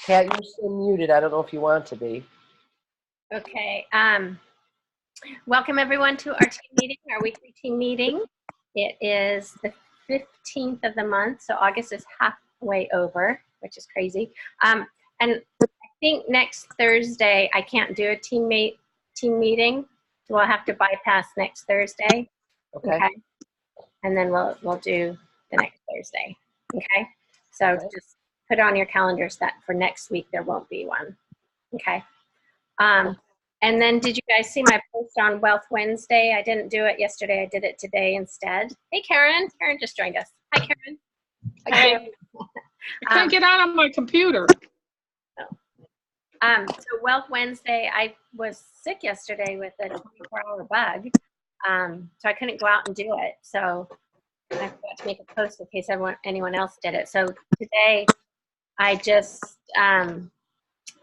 Pat, you're still muted. I don't know if you want to be. Okay. Welcome everyone to our team meeting, our weekly team meeting. It is the 15th of the month, so August is halfway over, which is crazy. And I think next Thursday I can't do a team meeting, so we'll have to bypass next Thursday. Okay. And then we'll do the next Thursday. Okay. So just put on your calendars that for next week there won't be one. Okay. And then did you guys see my post on Wealth Wednesday? I didn't do it yesterday. I did it today instead. Hey, Karen. Karen just joined us. Hi, Karen. Hey. I couldn't get out on my computer. So Wealth Wednesday, I was sick yesterday with a 24-hour bug. So I couldn't go out and do it. So I forgot to make a post in case anyone else did it. So today I just, I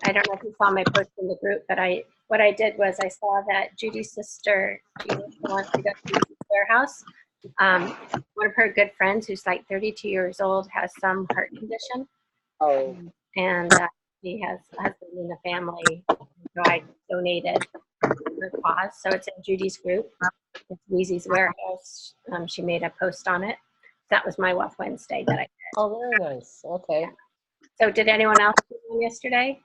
don't know if you saw my post in the group, but what I did was I saw that Judy's sister, Judy wants to go to the warehouse. One of her good friends, who's like 32 years old, has some heart condition. Oh. And he has a husband in the family, so I donated her cause. So it's in Judy's group. It's Weezy's Warehouse. She made a post on it. That was my Wealth Wednesday that I did. Oh, very nice. Okay. Yeah. So did anyone else do one yesterday?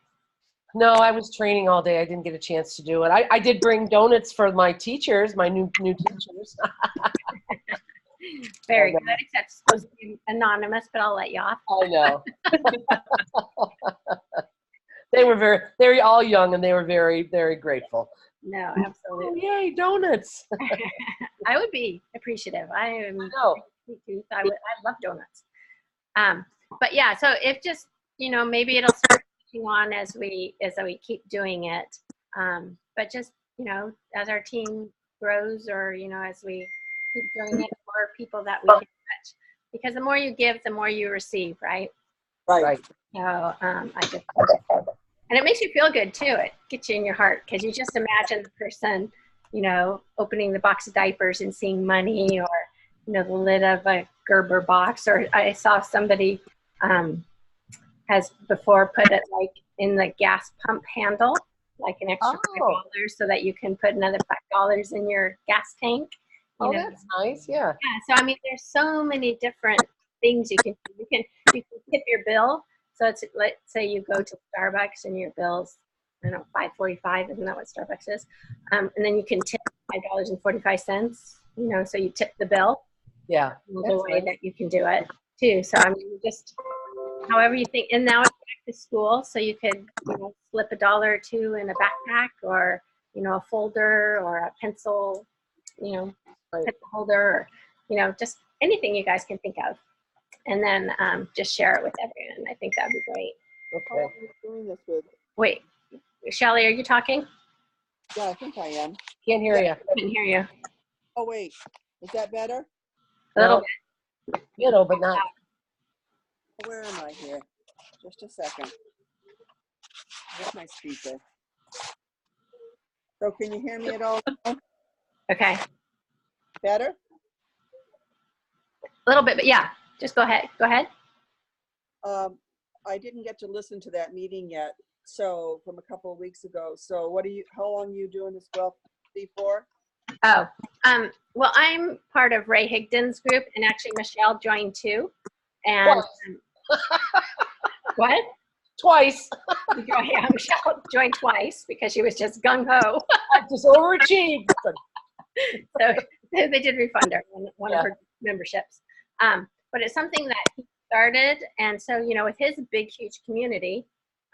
No, I was training all day. I didn't get a chance to do it. I did bring donuts for my teachers, my new teachers. Very good. Except it's supposed to be anonymous, but I'll let you off. I know. They were all young, and they were very, very grateful. No, absolutely. Oh, yay, donuts. I would be appreciative. I know. I love donuts. But yeah, so if just, maybe it'll start on as we keep doing it. But just, as our team grows, or, as we keep doing it, more people that we can touch. Because the more you give, the more you receive, right? Right. So and it makes you feel good too. It gets you in your heart, because you just imagine the person, opening the box of diapers and seeing money, or, the lid of a Gerber box. Or I saw somebody has before put it like in the gas pump handle, like an extra $5, so that you can put another $5 in your gas tank. That's nice. Yeah. Yeah. So there's so many different things you can do. You can tip your bill. So let's say you go to Starbucks and your bill's, I don't know, $5.45. Isn't that what Starbucks is? And then you can tip $5.45. So you tip the bill. Yeah. The way that you can do it too. So just however you think. And now it's back to school, so you could slip $1 or $2 in a backpack, or a folder, or a pencil, pencil holder, or just anything you guys can think of, and then just share it with everyone. I think that'd be great. Okay. How are you doing this with? Wait, Shelly, are you talking? Yeah, I think I am. Can't hear you. I can hear you. Oh wait, is that better? A little bit. Little, but not. Where am I here? Just a second. Where's my speaker? So can you hear me at all? Okay. Better? A little bit, but yeah, just go ahead. Go ahead. I didn't get to listen to that meeting yet, so from a couple of weeks ago. So how long are you doing this Wealth for? Oh, well, I'm part of Ray Higdon's group, and actually Michelle joined too. And what? Twice. Yeah, Michelle joined twice because she was just gung-ho. Just overachieved. So they did refund her one of her memberships. But it's something that he started, and so with his big, huge community,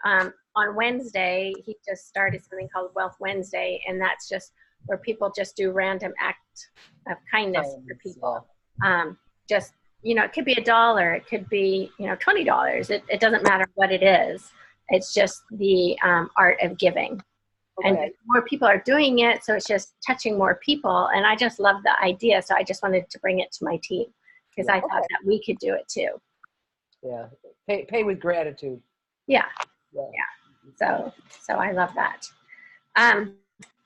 on Wednesday he just started something called Wealth Wednesday, and that's just where people just do random act of kindness for people. Just it could be $1, it could be $20. It doesn't matter what it is. It's just the art of giving. Okay. And more people are doing it, so it's just touching more people. And I just love the idea, so I just wanted to bring it to my team, because I thought that we could do it too. Yeah, pay with gratitude. Yeah. So I love that.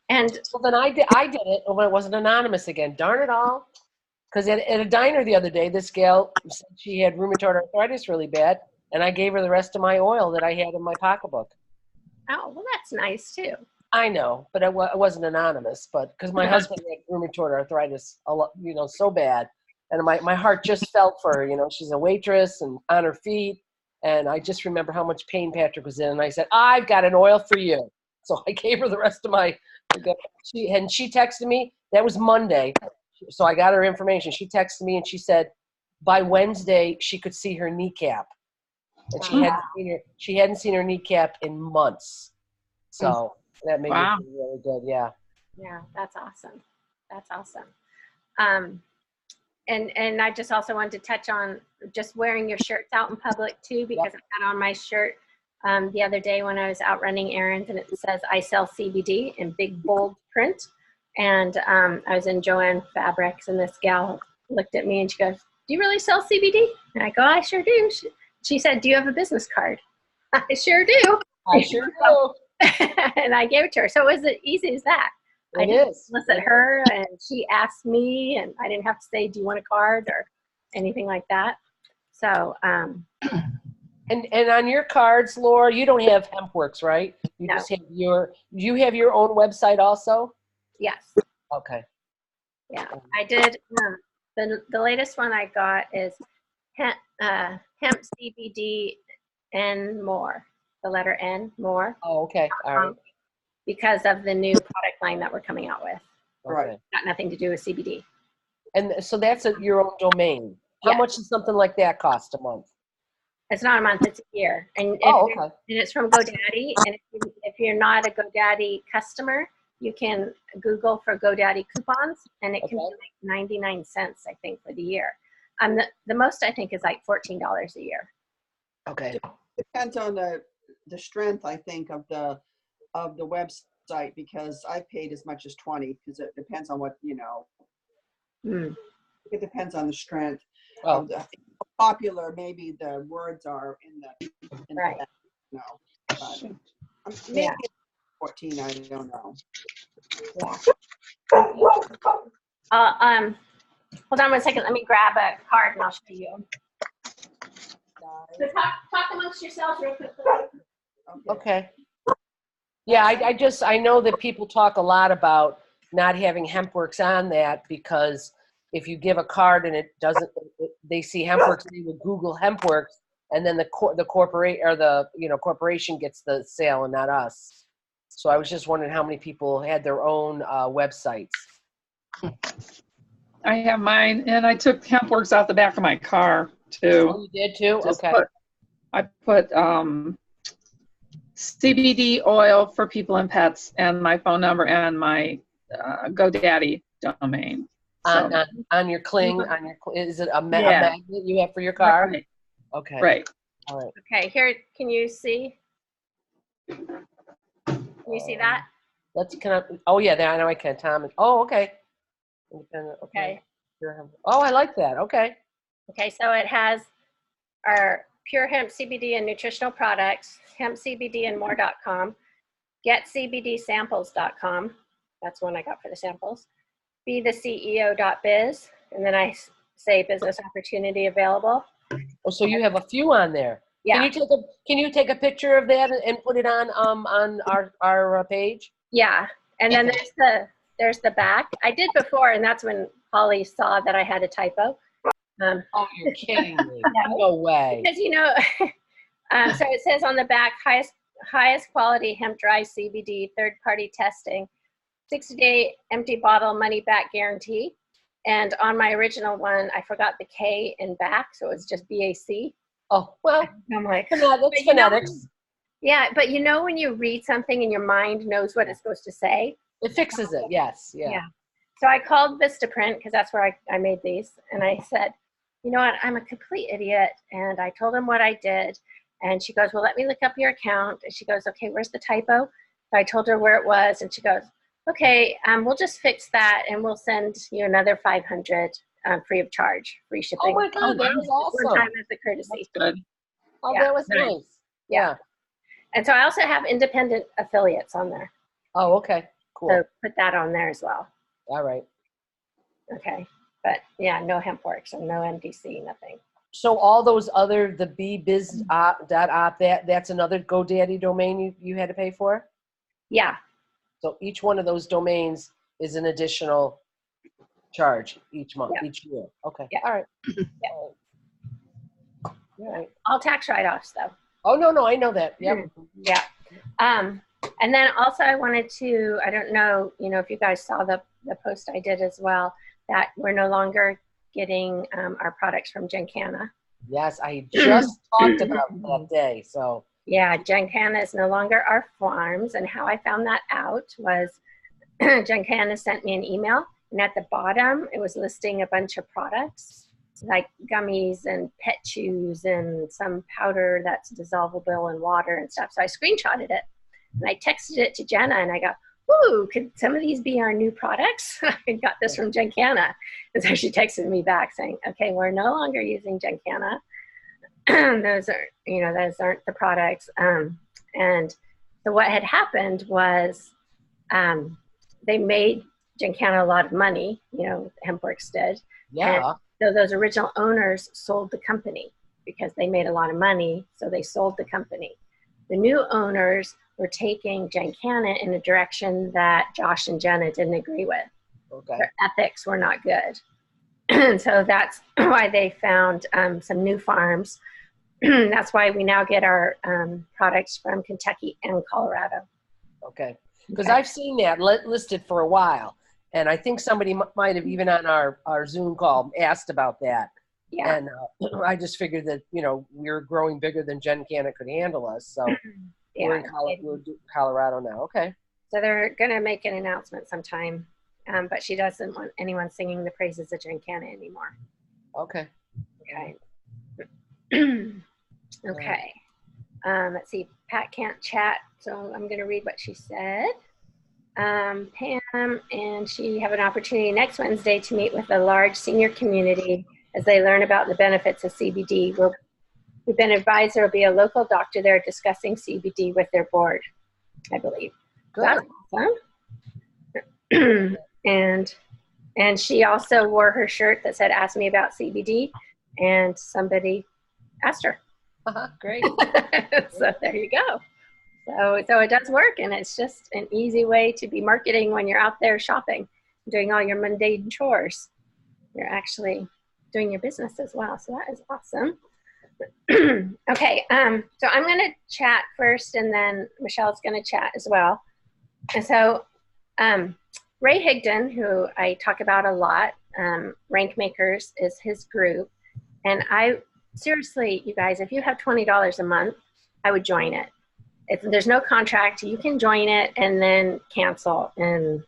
And so then I did it when it wasn't anonymous again. Darn it all. Because at a diner the other day, this gal said she had rheumatoid arthritis really bad, and I gave her the rest of my oil that I had in my pocketbook. Oh, well, that's nice too. I know, but it wasn't anonymous. But because my husband had rheumatoid arthritis, so bad, and my heart just felt for her. She's a waitress and on her feet, and I just remember how much pain Patrick was in, and I said, "I've got an oil for you." So I gave her the rest of my. She texted me. That was Monday, so I got her information. She texted me and she said, by Wednesday she could see her kneecap, and she hadn't seen her kneecap in months. So that made me feel really good. Yeah. Yeah, that's awesome. That's awesome. And I just also wanted to touch on just wearing your shirts out in public too, because I had on my shirt the other day when I was out running errands, and it says I sell CBD in big bold print. And I was in Joann Fabrics, and this gal looked at me and she goes, "Do you really sell CBD?" And I go, "I sure do." She said, "Do you have a business card?" I sure do. I sure do. And I gave it to her. So it was as easy as that. I didn't solicit her, and she asked me, and I didn't have to say, "Do you want a card?" or anything like that. So, and on your cards, Laura, you don't have HempWorks, right? You No. just have you have your own website also? yes. Okay. Yeah, I did. The latest one I got is hemp CBD and more. The letter N, more. Oh, okay. All right. Because of the new product line that we're coming out with. Okay. Got nothing to do with CBD. And so that's your own domain. How much does something like that cost a month? It's not a month, it's a year. And okay. And it's from GoDaddy. And if you're not a GoDaddy customer, you can Google for GoDaddy coupons, and it can be like 99 cents, I think, for the year. The most I think is like $14 a year. Okay. Depends on the strength, I think, of the website, because I paid as much as 20, because it depends on what, it depends on the strength of the popular, maybe the words are in the Right. but maybe 14, I don't know. Yeah. Hold on one second. Let me grab a card and I'll show you. So talk amongst yourselves real quickly. Okay. Yeah, I know that people talk a lot about not having HempWorks on that, because if you give a card and it doesn't, they see HempWorks, they will Google HempWorks, and then the corporate or the corporation gets the sale and not us. So I was just wondering how many people had their own websites. I have mine, and I took HempWorks out the back of my car too. Oh, you did too? Okay. I put CBD oil for people and pets, and my phone number and my GoDaddy domain. So, on your Kling, is it a magnet you have for your car? Right. Okay. Right. All right. Okay, here, can you see? Can you see that? Oh yeah, there, I know I can. Tom. Oh, okay. Okay. Oh, I like that. Okay. Okay, so it has our pure hemp CBD and nutritional products, hempcbdandmore.com, getcbdsamples.com. That's one I got for the samples. BeTheCEO.biz, and then I say business opportunity available. Oh, so you have a few on there. Yeah. Can you take a picture of that and put it on our page? Yeah, and then there's the back. I did before, and that's when Holly saw that I had a typo. Oh, you're kidding me. No way. Because so it says on the back, highest quality hemp dry CBD, third party testing, 60-day empty bottle money back guarantee. And on my original one, I forgot the K in back, so it's just BAC. Oh, well, I'm like, that's phonetics. Yeah, but when you read something and your mind knows what it's supposed to say. It fixes it, yes. Yeah. So I called Vistaprint, because that's where I made these. And I said, you know what, I'm a complete idiot. And I told them what I did. And she goes, well, let me look up your account. And she goes, okay, where's the typo? So I told her where it was. And she goes, okay, we'll just fix that. And we'll send you another 500 free of charge, free shipping. Oh my God, that was awesome. One time as a courtesy. That's good. Oh, that was nice. Yeah. And so I also have independent affiliates on there. Oh, okay. Cool. So put that on there as well. All right. Okay. But yeah, no HempWorks and no MDC, nothing. So all those other, the bbiz.op, that's another GoDaddy domain you had to pay for? Yeah. So each one of those domains is an additional charge each month, Yeah. each year. Okay. Yeah. All right. Yeah. All right. All tax write-offs though. Oh, no, I know that. Yep. Yeah. And then also I wanted to, I don't know, if you guys saw the post I did as well, that we're no longer getting our products from Gencana. Yes, I just talked about that day. So Yeah, Gencana is no longer our farms. And how I found that out was Gencana sent me an email, and at the bottom it was listing a bunch of products like gummies and pet chews and some powder that's dissolvable in water and stuff. So I screenshotted it and I texted it to Jenna and I go, ooh, could some of these be our new products? I got this from Gencana. And so she texted me back saying, okay, we're no longer using Gencana. Those aren't the products. And so what had happened was they made Gencana a lot of money, HempWorks did. yeah. And so those original owners sold the company because they made a lot of money, so they sold the company. The new owners were taking Gencana in a direction that Josh and Jenna didn't agree with. Okay. Their ethics were not good. And so that's why they found some new farms. That's why we now get our products from Kentucky and Colorado. Okay. Because Okay. I've seen that listed for a while. And I think somebody might have even on our Zoom call asked about that. Yeah. And I just figured that, we're growing bigger than Gencana could handle us. So Yeah. we're in Colorado now. Okay. So they're going to make an announcement sometime, but she doesn't want anyone singing the praises of Gencana anymore. Okay. Okay. Okay. Let's see. Pat can't chat, so I'm going to read what she said. Pam and she have an opportunity next Wednesday to meet with a large senior community as they learn about the benefits of CBD. We've been advised there will be a local doctor there discussing CBD with their board, I believe. Good. That's awesome. And she also wore her shirt that said, ask me about CBD, and somebody asked her. Great. So there you go. So it does work, and it's just an easy way to be marketing when you're out there shopping, doing all your mundane chores. You're actually doing your business as well. So that is awesome. Okay, so I'm going to chat first, and then Michelle's going to chat as well. And so Ray Higdon, who I talk about a lot, Rank Makers is his group. And I seriously, you guys, if you have $20 a month, I would join it. There's no contract. You can join it and then cancel in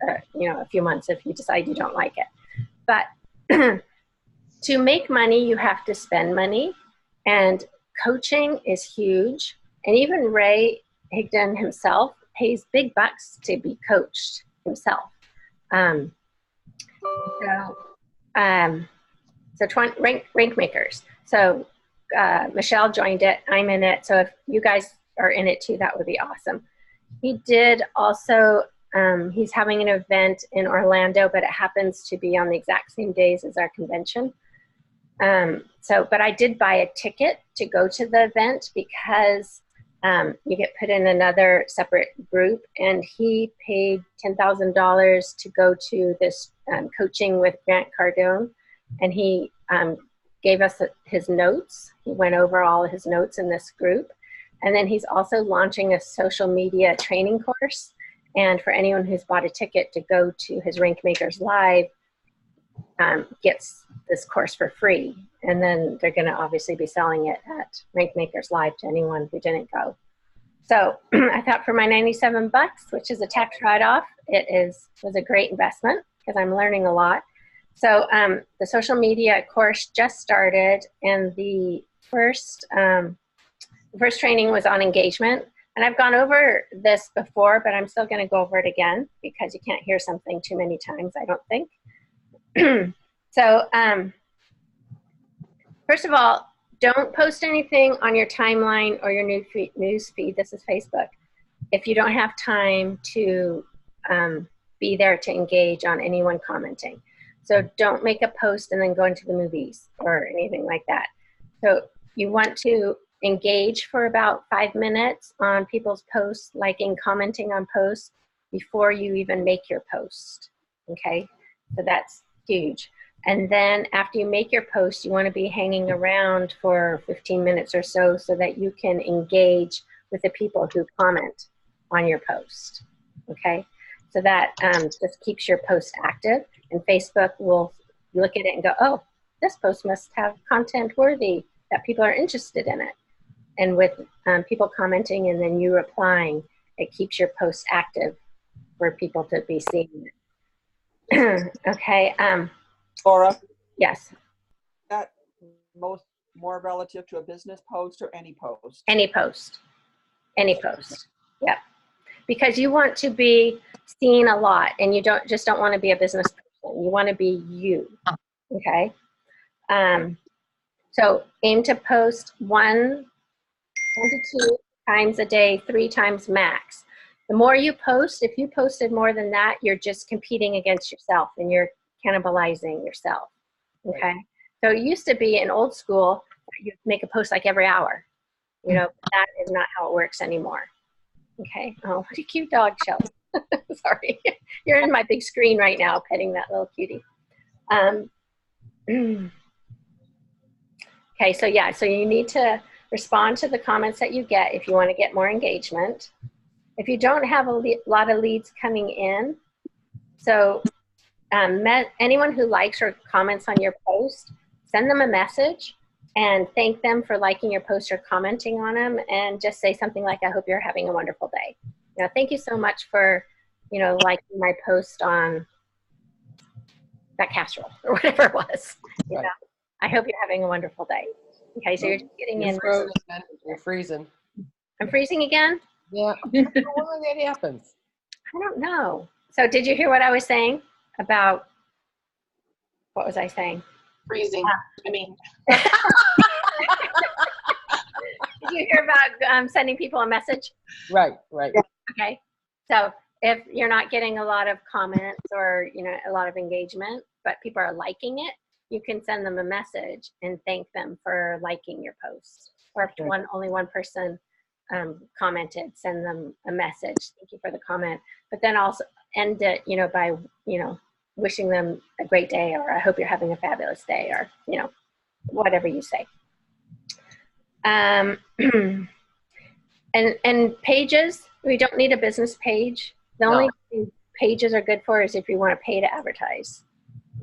a few months if you decide you don't like it. But to make money, you have to spend money. And coaching is huge. And even Ray Higdon himself pays big bucks to be coached himself. Rank Makers. So Michelle joined it. I'm in it. So if you guys are in it too, that would be awesome. He did also, he's having an event in Orlando, but it happens to be on the exact same days as our convention. But I did buy a ticket to go to the event because you get put in another separate group, and he paid $10,000 to go to this coaching with Grant Cardone, and he gave us his notes. He went over all of his notes in this group. And then he's also launching a social media training course. And for anyone who's bought a ticket to go to his Rank Makers Live, gets this course for free. And then they're going to obviously be selling it at Rank Makers Live to anyone who didn't go. So I thought for my $97, which is a tax write-off, was a great investment because I'm learning a lot. So the social media course just started, and the first training was on engagement. And I've gone over this before, but I'm still going to go over it again because you can't hear something too many times, I don't think. So first of all, don't post anything on your timeline or your news feed. This is Facebook. If you don't have time to be there to engage on anyone commenting. So don't make a post and then go into the movies or anything like that. So you want to engage for about 5 minutes on people's posts, liking, commenting on posts before you even make your post. Okay, so that's huge. And then after you make your post, you want to be hanging around for 15 minutes or so that you can engage with the people who comment on your post. Okay, so that just keeps your post active, and Facebook will look at it and go, oh, this post must have content worthy, that people are interested in it. And with people commenting and then you replying, it keeps your post active for people to be seeing it. Okay. Laura, Yes. that more relative to a business post or any post? Any post. Any post. Yep. Because you want to be seen a lot, and you don't want to be a business person. You want to be you. Okay. So aim to post 1 to 2 times a day, 3 times max. The more you post, if you posted more than that, you're just competing against yourself and you're cannibalizing yourself. Okay. So it used to be in old school, you make a post like every hour. You know, that is not how it works anymore. Okay. Oh, what a cute dog, Shelly. Sorry. You're in my big screen right now, petting that little cutie. Okay. So yeah, so you need to respond to the comments that you get if you want to get more engagement. If you don't have a lot of leads coming in, so anyone who likes or comments on your post, send them a message and thank them for liking your post or commenting on them, and just say something like, I hope you're having a wonderful day. You know, thank you so much for, you know, liking my post on that casserole or whatever it was. You know, I hope you're having a wonderful day. Okay, so you're just getting in. You're freezing. I'm freezing again? Yeah. I don't know why that happens. I don't know. So did you hear what I was saying about, what was I saying? Freezing. I mean. Did you hear about sending people a message? Right. Okay. So if you're not getting a lot of comments or, you know, a lot of engagement, but people are liking it, you can send them a message and thank them for liking your post. Or if only one person commented, send them a message. Thank you for the comment. But then also end it, you know, by, you know, wishing them a great day, or I hope you're having a fabulous day, or, you know, whatever you say. And pages, we don't need a business page. The only thing pages are good for is if you want to pay to advertise.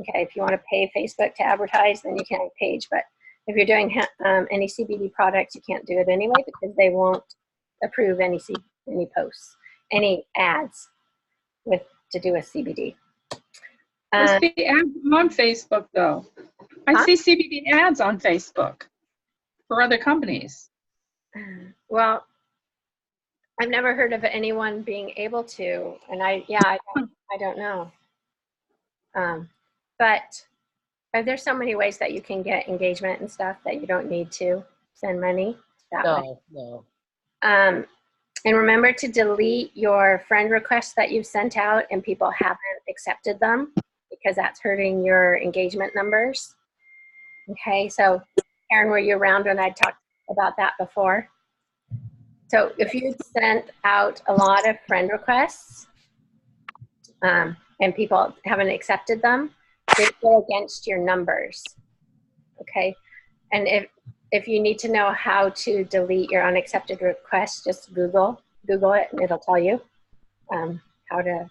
Okay, if you want to pay Facebook to advertise, then you can have a page. But if you're doing any CBD products, you can't do it anyway because they won't approve any posts, any ads to do with CBD. There's the ads on Facebook, though. I see CBD ads on Facebook for other companies. Well, I've never heard of anyone being able to, and I don't know. But there's so many ways that you can get engagement and stuff that you don't need to spend money that way. No. And remember to delete your friend requests that you've sent out and people haven't accepted them, because that's hurting your engagement numbers. Okay, so Karen, were you around when I talked about that before? So if you sent out a lot of friend requests and people haven't accepted them, they go against your numbers. Okay, and if you need to know how to delete your unaccepted requests, just Google it and it'll tell you how to,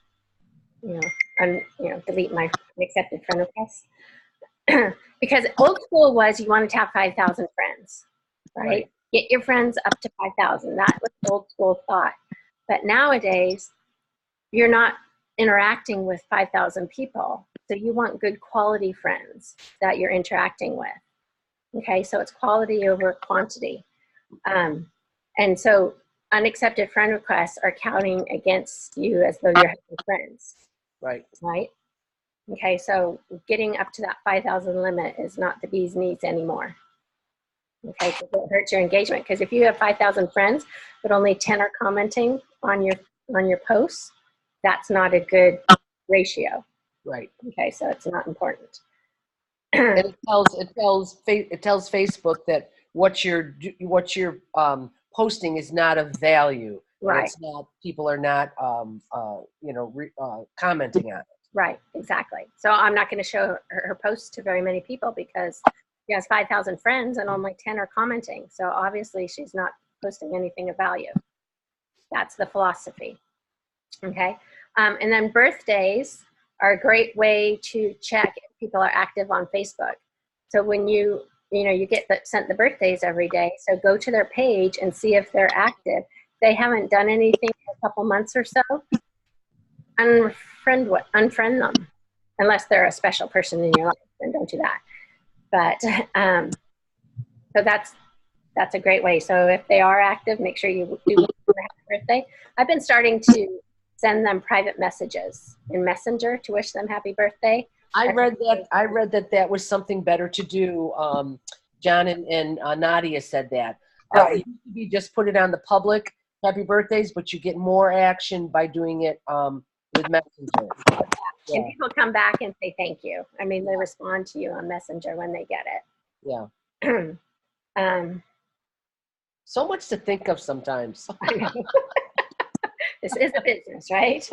delete my unaccepted friend requests. Because old school was you wanted to have 5,000 friends, right? Get your friends up to 5,000. That was old school thought. But nowadays, you're not interacting with 5,000 people. So you want good quality friends that you're interacting with. Okay, so it's quality over quantity. And so unaccepted friend requests are counting against you as though you're having friends. Right. Okay, so getting up to that 5,000 limit is not the bee's knees anymore. Okay, because it hurts your engagement. Because if you have 5,000 friends, but only 10 are commenting on your posts, that's not a good ratio. Right. Okay, so it's not important. And it tells Facebook that what you're posting is not of value, and Right, it's not, people are not commenting on it. right, exactly. So I'm not going to show her posts to very many people because she has 5,000 friends and only 10 are commenting. So obviously she's not posting anything of value. That's the philosophy. Okay. And then birthdays are a great way to check if people are active on Facebook. So when you get sent the birthdays every day, so go to their page and see if they're active. If they haven't done anything for a couple months or so, unfriend them, unless they're a special person in your life, then don't do that. But so that's a great way. So if they are active, make sure you do wish them a happy birthday. I've been starting to send them private messages in Messenger to wish them happy birthday. I read that was something better to do. John and Nadia said that. Right. It used to be just put it on the public happy birthdays, but you get more action by doing it with Messenger. Yeah. And people come back and say thank you. I mean, they respond to you on Messenger when they get it. Yeah. So much to think of sometimes. This is a business, right?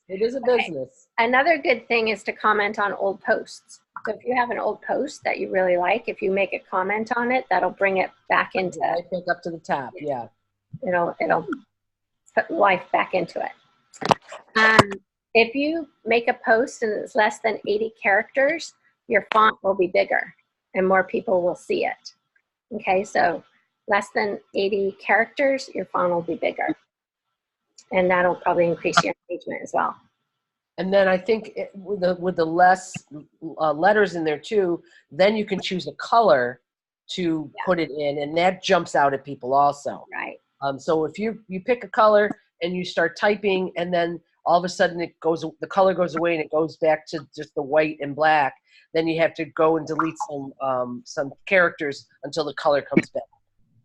It is a business. Another good thing is to comment on old posts. So if you have an old post that you really like, if you make a comment on it, that'll bring it back into, I think up to the top. Yeah. it'll put life back into it. If you make a post and it's less than 80 characters, your font will be bigger and more people will see it. Okay, so less than 80 characters, your font will be bigger. And that'll probably increase your engagement as well. And then I think with the less letters in there too, then you can choose a color to put it in, and that jumps out at people also. Right. So if you pick a color and you start typing, and then all of a sudden the color goes away and it goes back to just the white and black, then you have to go and delete some characters until the color comes back.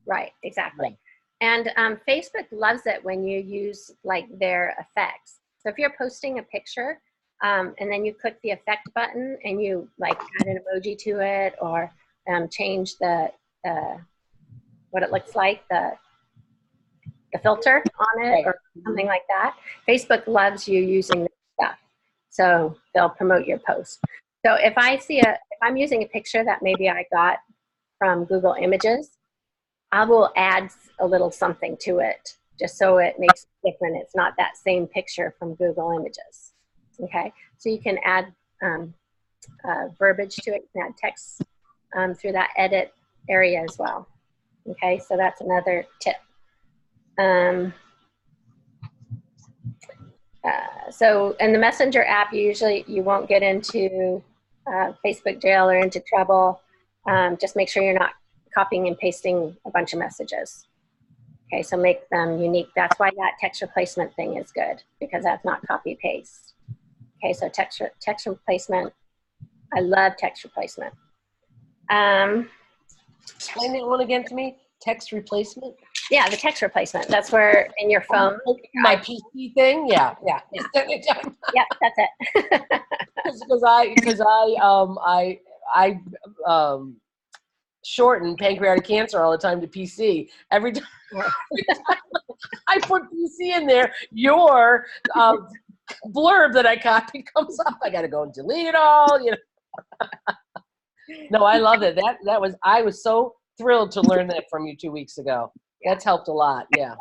Right, exactly. Yeah. And Facebook loves it when you use like their effects. So if you're posting a picture and then you click the effect button and you like add an emoji to it, or change the what it looks like, the filter on it, Right. or something like that, Facebook loves you using this stuff. So they'll promote your post. So if I'm using a picture that maybe I got from Google Images, I will add a little something to it just so it makes it different. It's not that same picture from Google Images. Okay, so you can add verbiage to it, you can add text through that edit area as well. Okay, so that's another tip. So in the Messenger app, you won't get into Facebook jail or into trouble. Just make sure you're not copying and pasting a bunch of messages. Okay, so make them unique. That's why that text replacement thing is good, because that's not copy paste. Okay, so text replacement. I love text replacement. Explain that one again to me. Text replacement. Yeah, the text replacement. That's where in your phone. My PC thing. Yeah. Yep, that's it. Because I shorten pancreatic cancer all the time to PC. Every time I put PC in there, your blurb that I copied comes up. I got to go and delete it all. No, I love it. I was so thrilled to learn that from you 2 weeks ago. That's helped a lot. Yeah.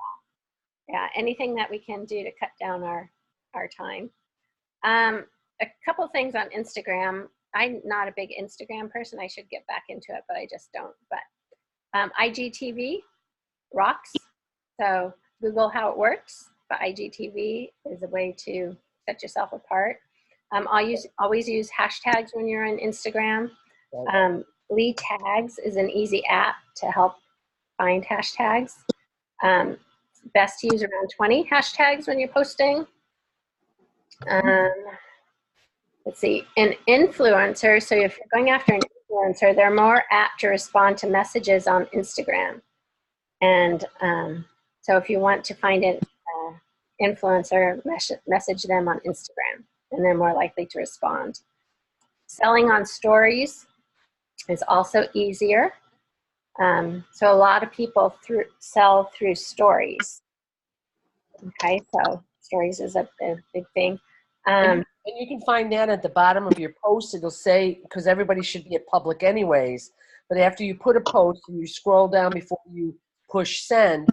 Yeah. Anything that we can do to cut down our time. A couple things on Instagram. I'm not a big Instagram person. I should get back into it, but I just don't. But IGTV rocks. So Google how it works. But IGTV is a way to set yourself apart. Always use hashtags when you're on Instagram. Lee Tags is an easy app to help find hashtags. Best to use around 20 hashtags when you're posting. Let's see, an influencer. So if you're going after an influencer, they're more apt to respond to messages on Instagram. And so if you want to find an influencer, message them on Instagram and they're more likely to respond. Selling on stories is also easier. So a lot of people sell through stories. Okay, so stories is a big thing. And you can find that at the bottom of your post. It'll say, because everybody should be at public anyways, but after you put a post and you scroll down before you push send,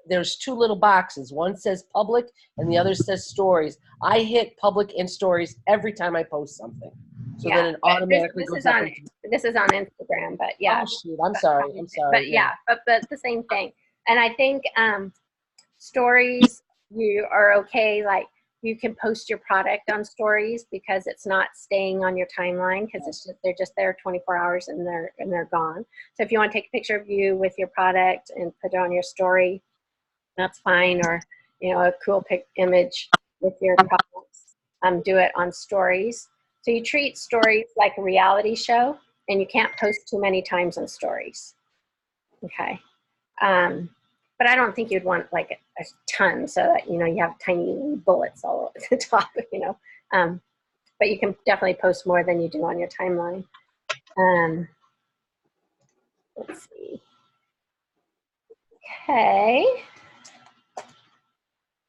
there's two little boxes. One says public and the other says stories. I hit public and stories every time I post something. So then it automatically this goes is up. this is on Instagram, but yeah. Oh, shoot. I'm sorry. But yeah, but the same thing. And I think stories, you are okay. Like, you can post your product on stories because it's not staying on your timeline, because they're just there 24 hours and they're gone. So if you want to take a picture of you with your product and put it on your story, that's fine. Or, you know, a cool image with your products, do it on stories. So you treat stories like a reality show, and you can't post too many times on stories. Okay. But I don't think you'd want like a ton, so that, you know, you have tiny bullets all over the top, you know. But you can definitely post more than you do on your timeline. Let's see. Okay.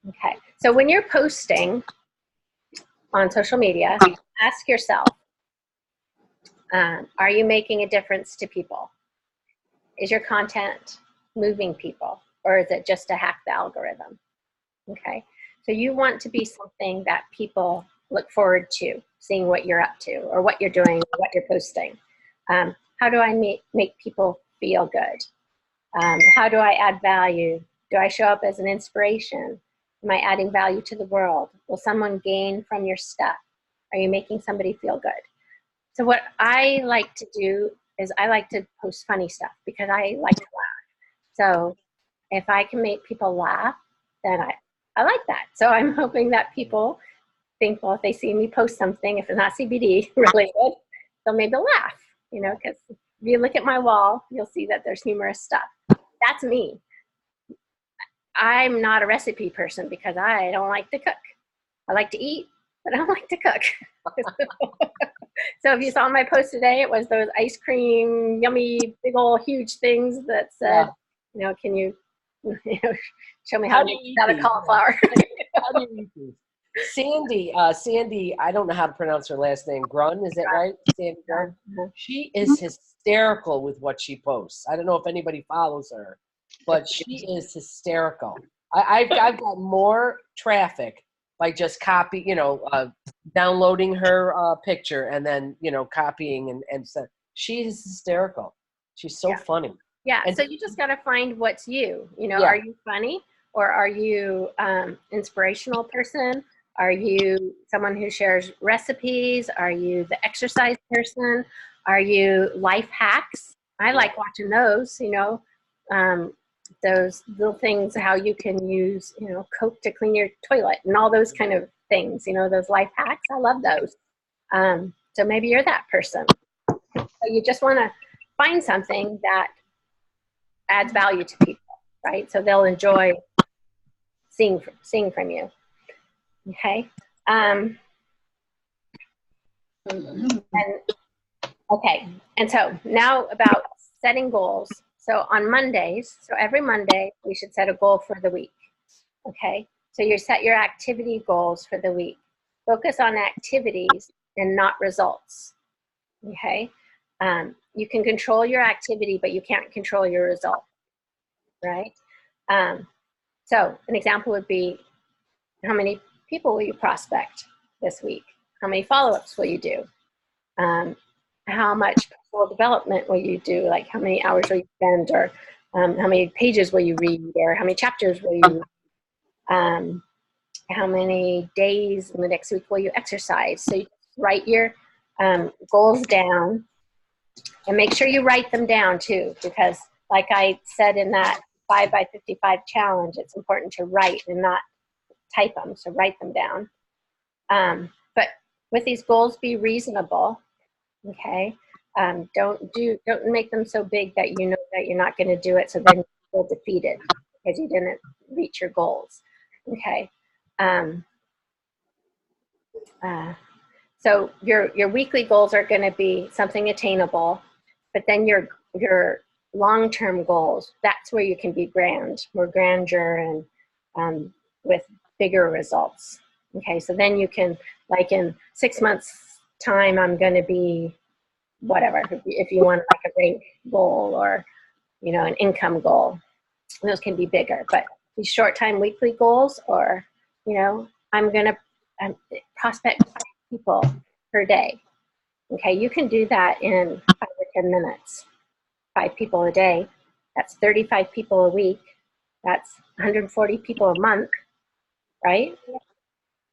Okay. So when you're posting on social media, ask yourself, are you making a difference to people? Is your content moving people, or is it just to hack the algorithm? Okay. So you want to be something that people look forward to seeing what you're up to, or what you're doing, or what you're posting. How do I make people feel good? How do I add value? Do I show up as an inspiration? Am I adding value to the world? Will someone gain from your stuff? Are you making somebody feel good? So what I like to do is I like to post funny stuff because I like to laugh. So if I can make people laugh, then I like that. So I'm hoping that people think, well, if they see me post something, if it's not CBD related, they'll maybe laugh, you know, because if you look at my wall, you'll see that there's humorous stuff. That's me. I'm not a recipe person because I don't like to cook. I like to eat, but I don't like to cook. So if you saw my post today, it was those ice cream, yummy, big old huge things that said, you know, can you, show me how to make that a cauliflower. How do you eat these? Sandy, I don't know how to pronounce her last name. Grun, is that right? Sandy Grun. She is hysterical with what she posts. I don't know if anybody follows her, but she is hysterical. I've got more traffic by just downloading her picture and then, copying and stuff. She is hysterical. She's so funny. Yeah, and so you just got to find what's you. Are you funny, or are you inspirational person? Are you someone who shares recipes? Are you the exercise person? Are you life hacks? I like watching those, those little things, how you can use, Coke to clean your toilet and all those kind of things, those life hacks. I love those. So maybe you're that person. So you just want to find something that adds value to people, right? So they'll enjoy seeing from you. Okay. And so now about setting goals. So on Mondays, so every Monday we should set a goal for the week. Okay. So you set your activity goals for the week. Focus on activities and not results. Okay. You can control your activity, but you can't control your result, right? So an example would be, how many people will you prospect this week? How many follow-ups will you do? How much personal development will you do? Like, how many hours will you spend, or how many pages will you read, or how many chapters will you read? How many days in the next week will you exercise? So you write your goals down, and make sure you write them down too, because like I said in that 5 by 55 challenge, it's important to write and not type them. So write them down. But with these goals, be reasonable. Okay. Don't make them so big that you know that you're not going to do it. So then you feel defeated because you didn't reach your goals. Okay. So your weekly goals are going to be something attainable, but then your long-term goals, that's where you can be more grandeur, and with bigger results. Okay, so then you can, like in 6 months time, I'm going to be whatever, if you want like a rank goal or, an income goal, those can be bigger. But these short time weekly goals, or, I'm going to prospect 5 people per day. Okay, you can do that in 5 or 10 minutes. 5 people a day, that's 35 people a week, that's 140 people a month, right?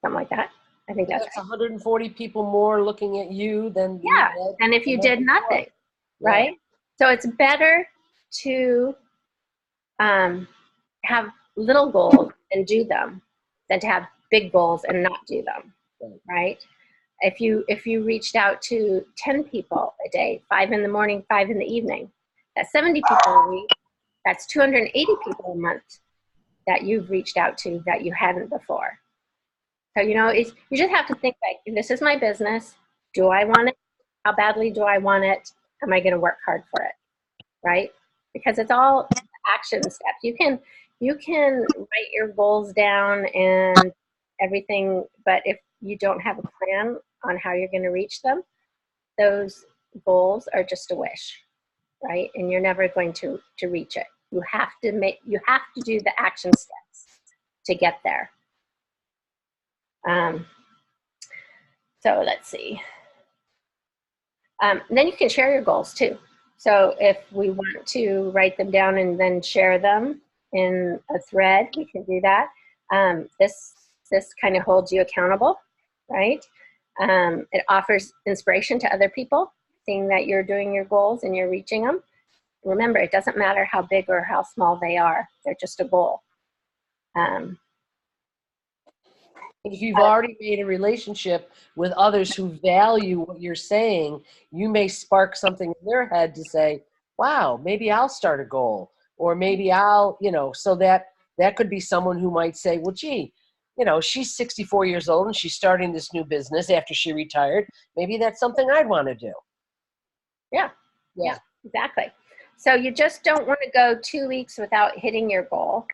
Something like that. I think that's That's 140 people more looking at you than yeah. you had And if you the did month before. nothing, right? So it's better to have little goals and do them than to have big goals and not do them, right? If you reached out to 10 people a day, 5 in the morning, 5 in the evening, that's 70 people a week. That's 280 people a month that you've reached out to that you hadn't before. So, you just have to think like, this is my business. Do I want it? How badly do I want it? Am I going to work hard for it? Right? Because it's all action steps. You can write your goals down and everything, but if you don't have a plan on how you're going to reach them, those goals are just a wish, right? And you're never going to reach it. You have to do the action steps to get there. So let's see. Then you can share your goals too. So if we want to write them down and then share them in a thread, we can do that. This kind of holds you accountable, right? It offers inspiration to other people, seeing that you're doing your goals and you're reaching them. Remember, it doesn't matter how big or how small they are. They're just a goal. If you've already made a relationship with others who value what you're saying, you may spark something in their head to say, wow, maybe I'll start a goal, or maybe I'll, so that could be someone who might say, well, gee, she's 64 years old and she's starting this new business after she retired. Maybe that's something I'd want to do. Yeah, exactly. So you just don't want to go 2 weeks without hitting your goal,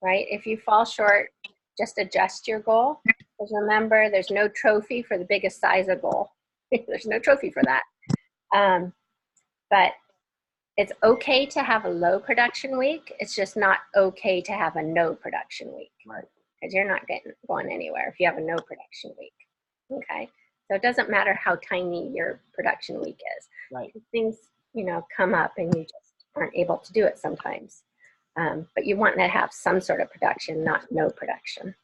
right? If you fall short, just adjust your goal. Because remember, there's no trophy for the biggest size of goal. There's no trophy for that. But it's okay to have a low production week. It's just not okay to have a no production week. Right. Because you're not going anywhere if you have a no production week. Okay. So it doesn't matter how tiny your production week is. Right. Things, come up and you just aren't able to do it sometimes. But you want to have some sort of production, not no production.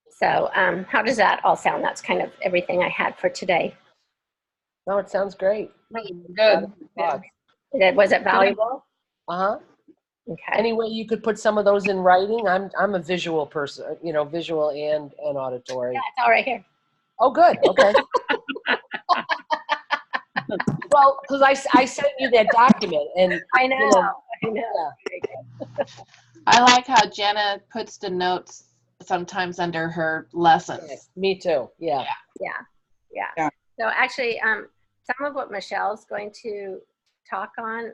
So how does that all sound? That's kind of everything I had for today. No, it sounds great. Good. Was it valuable? Uh-huh. Okay. Any way you could put some of those in writing? I'm a visual person, visual and auditory. Yeah, it's all right here. Oh, good. Okay. Well, because I sent you that document, and I know. Yeah. Very good. I like how Jenna puts the notes sometimes under her lessons. Me too. Yeah. Yeah. So actually, some of what Michelle's going to talk on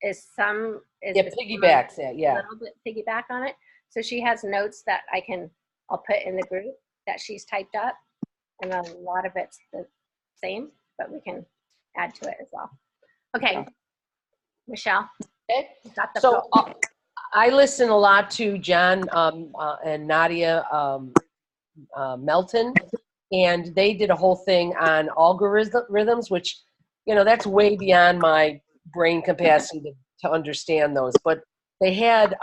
is Piggybacks. a Yeah. little bit piggyback on it. So she has notes that I'll put in the group that she's typed up, and a lot of it's the same, but we can add to it as well. Okay, Michelle. Okay. You got the So phone. I listen a lot to John and Nadia Melton, and they did a whole thing on algorithms, which, that's way beyond my brain capacity to understand those. But they had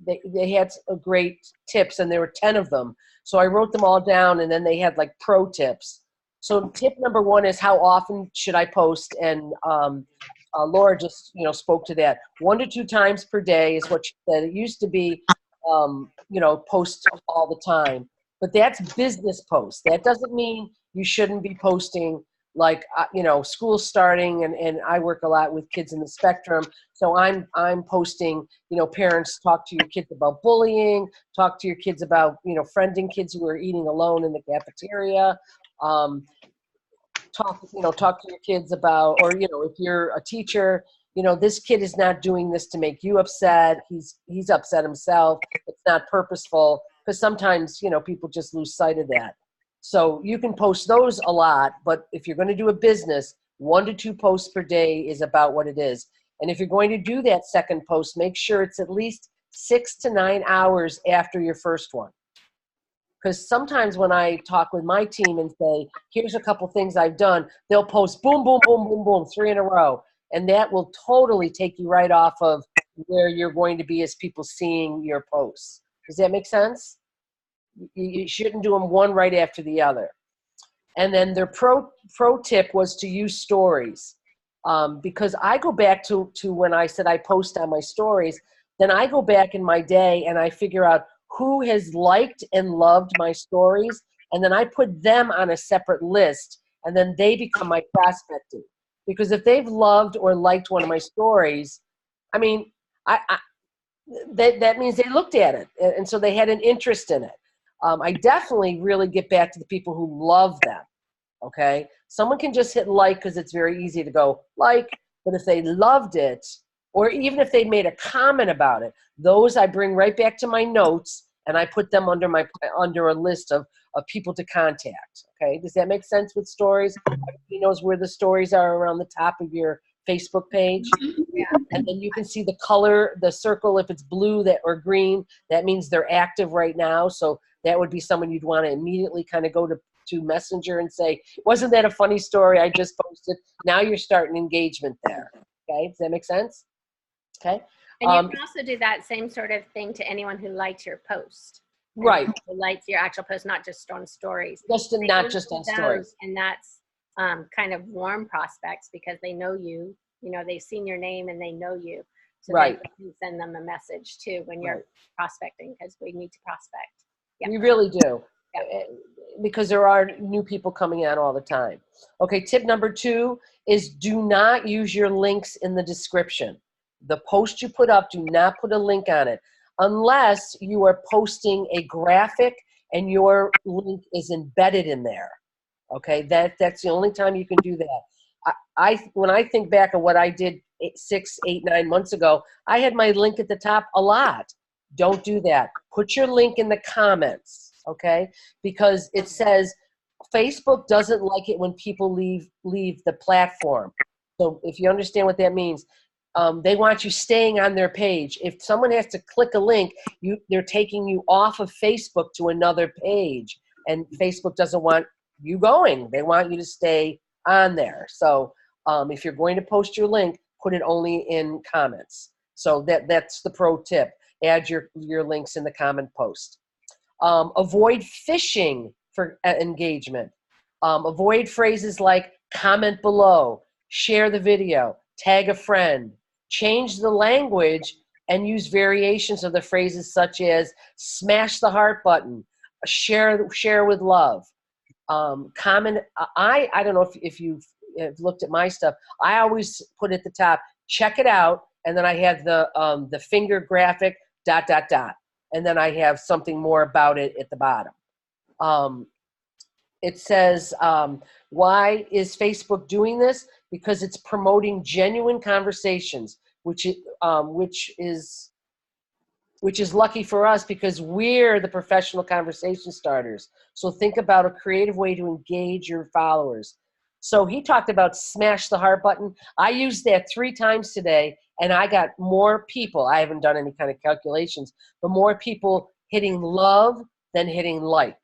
they had great tips, and there were 10 of them. So I wrote them all down, and then they had like pro tips. So tip number 1 is, how often should I post? And Laura just, spoke to that. 1 to 2 times per day is what she said. It used to be, post all the time, but that's business posts. That doesn't mean you shouldn't be posting like, school's starting, and I work a lot with kids in the spectrum. So I'm posting, parents, talk to your kids about bullying, talk to your kids about, friending kids who are eating alone in the cafeteria. Talk to your kids about, or, if you're a teacher, this kid is not doing this to make you upset. He's upset himself. It's not purposeful, because sometimes, people just lose sight of that. So you can post those a lot, but if you're going to do a business, 1 to 2 posts per day is about what it is. And if you're going to do that second post, make sure it's at least 6 to 9 hours after your first one. Because sometimes when I talk with my team and say, here's a couple things I've done, they'll post boom, boom, boom, boom, boom, 3 in a row. And that will totally take you right off of where you're going to be as people seeing your posts. Does that make sense? You shouldn't do them one right after the other. And then their pro tip was to use stories. Because I go back to when I said I post on my stories, then I go back in my day and I figure out who has liked and loved my stories, and then I put them on a separate list, and then they become my prospecting. Because if they've loved or liked one of my stories, I mean, that means they looked at it, and so they had an interest in it. I definitely really get back to the people who love them, okay? Someone can just hit like because it's very easy to go like, but if they loved it, or even if they made a comment about it, those I bring right back to my notes, and I put them under a list of people to contact, okay? Does that make sense with stories? Everybody knows where the stories are around the top of your Facebook page. Yeah. And then you can see the color, the circle, if it's blue or green, that means they're active right now. So that would be someone you'd want to immediately kind of go to Messenger and say, wasn't that a funny story I just posted? Now you're starting engagement there, okay? Does that make sense? Okay. And you can also do that same sort of thing to anyone who likes your post. Right. Who likes your actual post, not just on stories. Not just on stories. And that's kind of warm prospects because they know you. They've seen your name and they know you. So right. Then you can send them a message too when you're prospecting, because we need to prospect. Yeah. We really do. Yeah. Because there are new people coming out all the time. Okay, tip number 2 is do not use your links in the description. The post you put up, do not put a link on it unless you are posting a graphic and your link is embedded in there. Okay, that's the only time you can do that. When I think back of what I did 6, 8, 9 months ago, I had my link at the top a lot. Don't do that. Put your link in the comments, okay? Because it says Facebook doesn't like it when people leave the platform. So if you understand what that means, they want you staying on their page. If someone has to click a link, they're taking you off of Facebook to another page, and Facebook doesn't want you going. They want you to stay on there. So if you're going to post your link, put it only in comments. So that's the pro tip. Add your links in the comment post. Avoid phishing for engagement. Avoid phrases like comment below, share the video, tag a friend. Change the language and use variations of the phrases such as smash the heart button, share with love. Comment. I don't know if you've looked at my stuff. I always put at the top, check it out, and then I have the finger graphic ... and then I have something more about it at the bottom. It says, why is Facebook doing this? Because it's promoting genuine conversations, which is lucky for us because we're the professional conversation starters. So think about a creative way to engage your followers. So he talked about smash the heart button. I used that 3 times today, and I got more people. I haven't done any kind of calculations, but more people hitting love than hitting like.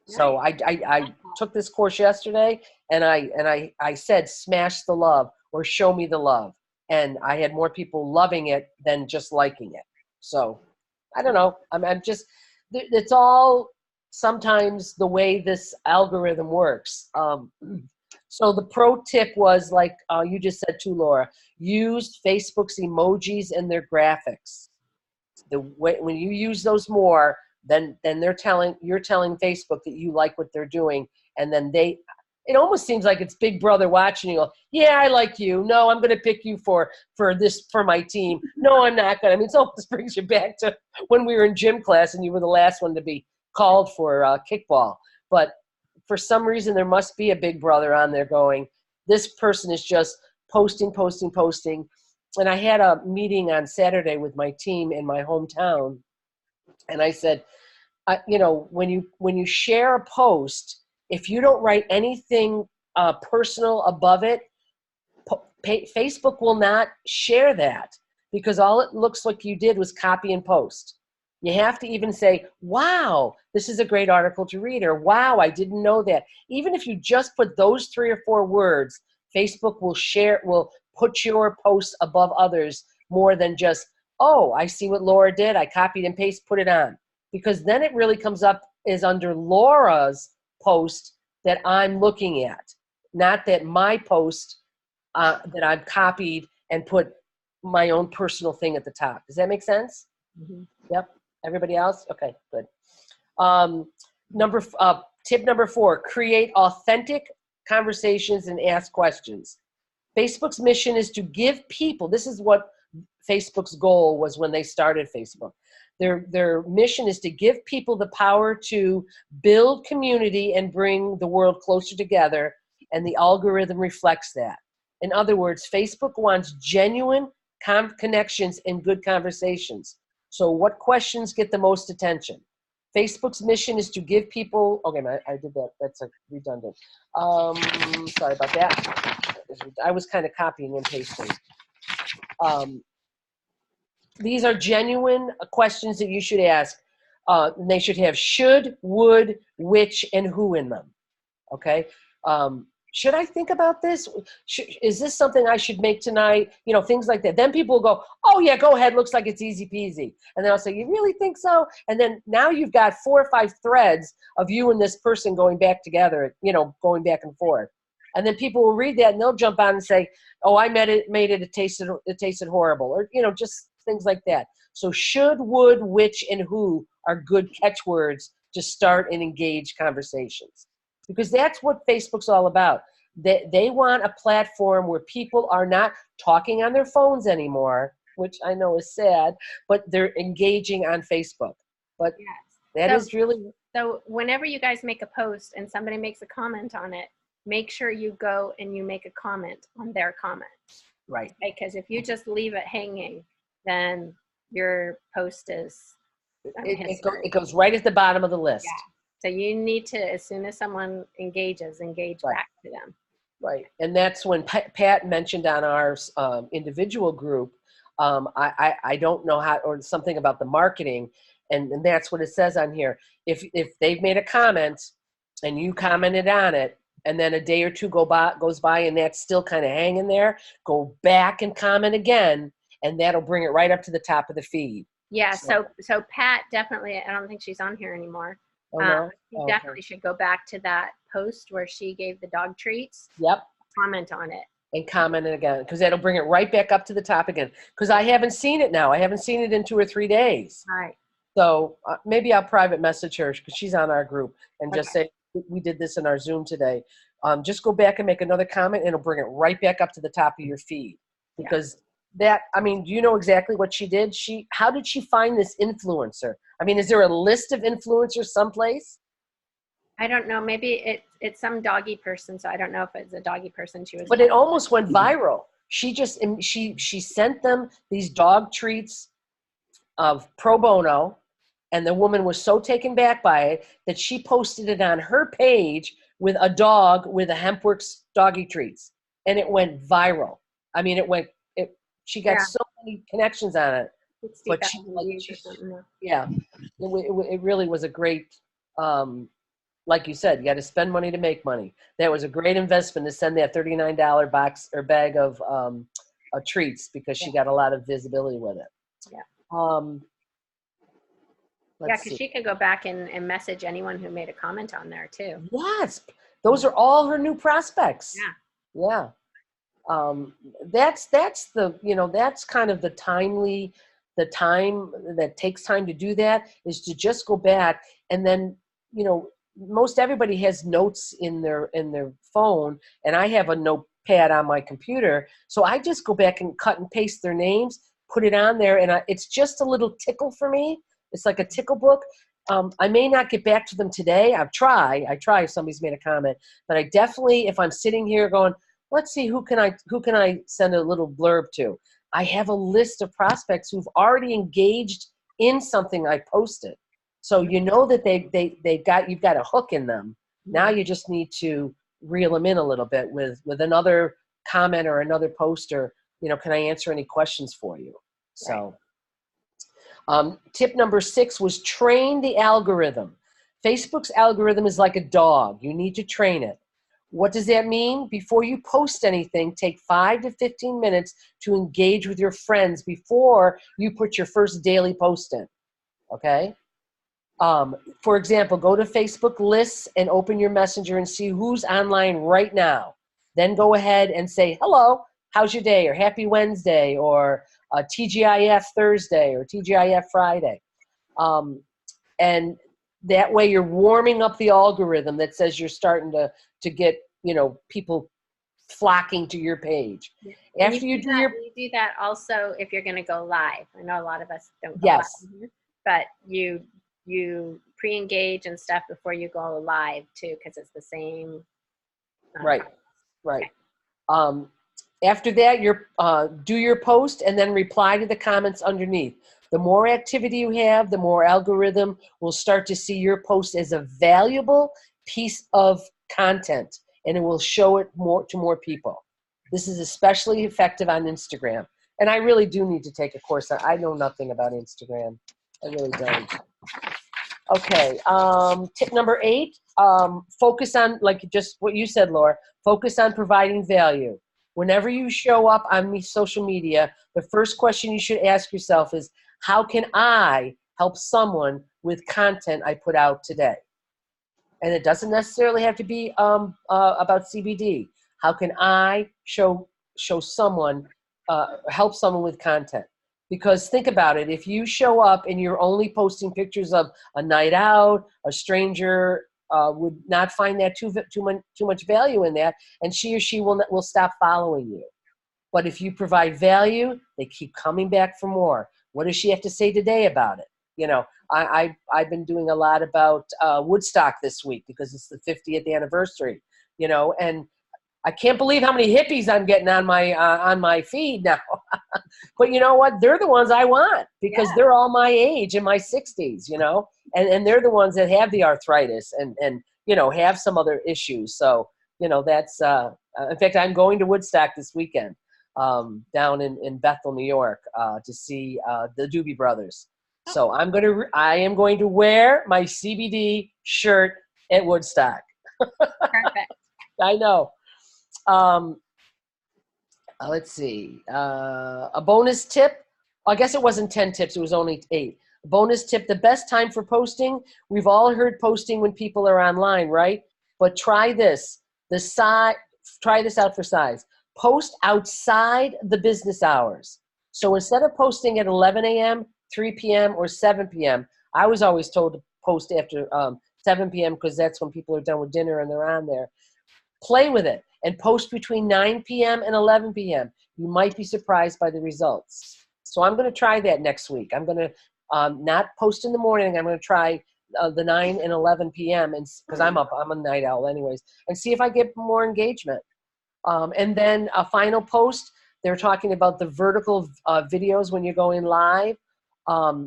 So I took this course yesterday, and I said smash the love or show me the love, and I had more people loving it than just liking it. So I don't know. I'm just, it's all sometimes the way this algorithm works. So the pro tip was like you just said too, Laura. Use Facebook's emojis and their graphics. When you use those more, then you're telling Facebook that you like what they're doing, and then it almost seems like it's Big Brother watching you. Go, yeah, I like you. No, I'm going to pick you for my team. No, I'm not going to. I mean, so this brings you back to when we were in gym class and you were the last one to be called for kickball. But for some reason, there must be a Big Brother on there going, this person is just posting. And I had a meeting on Saturday with my team in my hometown. And I said, when you share a post, if you don't write anything personal above it, Facebook will not share that, because all it looks like you did was copy and post. You have to even say, wow, this is a great article to read, or wow, I didn't know that. Even if you just put those 3 or 4 words, Facebook will put your posts above others more than just, oh, I see what Laura did, I copied and pasted, put it on. Because then it really comes up as under Laura's post that I'm looking at, not that my post that I've copied and put my own personal thing at the top. Does that make sense? Mm-hmm. Yep. Everybody else? Okay, good. Tip number 4, create authentic conversations and ask questions. Facebook's mission is to give people, this is what Facebook's goal was when they started Facebook. Their mission is to give people the power to build community and bring the world closer together, and the algorithm reflects that. In other words, Facebook wants genuine connections and good conversations. So what questions get the most attention? Facebook's mission is to give people, okay, I did that, that's redundant. Sorry about that. I was kind of copying and pasting. These are genuine questions that you should ask. They should have should, would, which, and who in them. Okay? Should I think about this? Is this something I should make tonight? Things like that. Then people will go, oh yeah, go ahead. Looks like it's easy peasy. And then I'll say, you really think so? And then now you've got 4 or 5 threads of you and this person going back together, going back and forth. And then people will read that and they'll jump on and say, oh, I made it, it tasted horrible. Or, just things like that. So should, would, which, and who are good catchwords to start and engage conversations. Because that's what Facebook's all about. They want a platform where people are not talking on their phones anymore, which I know is sad, but they're engaging on Facebook. But yes. Is really... So whenever you guys make a post and somebody makes a comment on it, make sure you go and you make a comment on their comment. Right. Because if you just leave it hanging, then your post is... It goes right at the bottom of the list. Yeah. So you need to, as soon as someone engages, engage right. back to them. Right. And that's when Pat mentioned on our individual group, I don't know how, or something about the marketing, and that's what it says on here. If they've made a comment and you commented on it, and then a day or 2 goes by and that's still kind of hanging there, go back and comment again, and that'll bring it right up to the top of the feed. Yeah, so Pat definitely, I don't think she's on here anymore. Oh, no? You definitely should go back to that post where she gave the dog treats. Yep. Comment on it. And comment it again, because that'll bring it right back up to the top again. Because I haven't seen it now. I haven't seen it in 2 or 3 days. All right. So maybe I'll private message her, because she's on our group, and just say, we did this in our Zoom today. Just go back and make another comment, and it'll bring it right back up to the top of your feed. Because do you know exactly what she did? How did she find this influencer? I mean, is there a list of influencers someplace? I don't know. Maybe it's some doggy person, so I don't know if it's a doggy person she was. But it almost went viral. She sent them these dog treats of pro bono, and the woman was so taken back by it that she posted it on her page with a dog with a Hempworks doggy treats, and it went viral. I mean, she got so many connections on it. But it really was a great, like you said, you got to spend money to make money. That was a great investment to send that $39 box or bag of treats, because she got a lot of visibility with it. Yeah. Because she could go back and message anyone who made a comment on there too. Yes, those are all her new prospects. Yeah. That's kind of the time that takes time to do that, is to just go back and then, most everybody has notes in their phone, and I have a notepad on my computer. So I just go back and cut and paste their names, put it on there, and it's just a little tickle for me. It's like a tickle book. I may not get back to them today. I try if somebody's made a comment, but I definitely, if I'm sitting here going, let's see, who can I send a little blurb to? I have a list of prospects who've already engaged in something I posted. So you know that you've got a hook in them. Now you just need to reel them in a little bit with another comment or another poster. Can I answer any questions for you? So tip number 6 was train the algorithm. Facebook's algorithm is like a dog. You need to train it. What does that mean? Before you post anything, take 5 to 15 minutes to engage with your friends before you put your first daily post in. Okay? For example, go to Facebook lists and open your messenger and see who's online right now. Then go ahead and say, hello, how's your day? Or happy Wednesday, or TGIF Thursday, or TGIF Friday. And that way you're warming up the algorithm that says you're starting to get, people flocking to your page. After you do you do that also if you're going to go live. I know a lot of us don't go Yes. live, but you pre-engage and stuff before you go live too, because it's the same. Right. After that, do your post and then reply to the comments underneath. The more activity you have, the more algorithm will start to see your post as a valuable piece of content, and it will show it to more people. This is especially effective on Instagram. And I really do need to take a course. I know nothing about Instagram. I really don't. Okay, tip number 8, focus on, like just what you said, Laura, focus on providing value. Whenever you show up on social media, the first question you should ask yourself is, how can I help someone with content I put out today? And it doesn't necessarily have to be about CBD. How can I show someone, help someone with content? Because think about it, if you show up and you're only posting pictures of a night out, a stranger would not find that too much value in that, and she or she will stop following you. But if you provide value, they keep coming back for more. What does she have to say today about it? I've been doing a lot about Woodstock this week because it's the 50th anniversary, and I can't believe how many hippies I'm getting on my feed now. But you know what? They're the ones I want because they're all my age, in my 60s, and they're the ones that have the arthritis and have some other issues. So, that's, in fact, I'm going to Woodstock this weekend down in Bethel, New York to see the Doobie Brothers. So I am going to wear my CBD shirt at Woodstock. Perfect. I know. Let's see. A bonus tip. I guess it wasn't 10 tips. It was only 8. Bonus tip. The best time for posting. We've all heard posting when people are online, right? But try this. Try this out for size. Post outside the business hours. So instead of posting at 11 a.m., 3 p.m., or 7 p.m., I was always told to post after 7 p.m. because that's when people are done with dinner and they're on there. Play with it and post between 9 p.m. and 11 p.m. You might be surprised by the results. So I'm going to try that next week. I'm going to not post in the morning. I'm going to try the 9 and 11 p.m. and because I'm a night owl anyways, and see if I get more engagement. And then a final post. They're talking about the vertical videos when you're going live.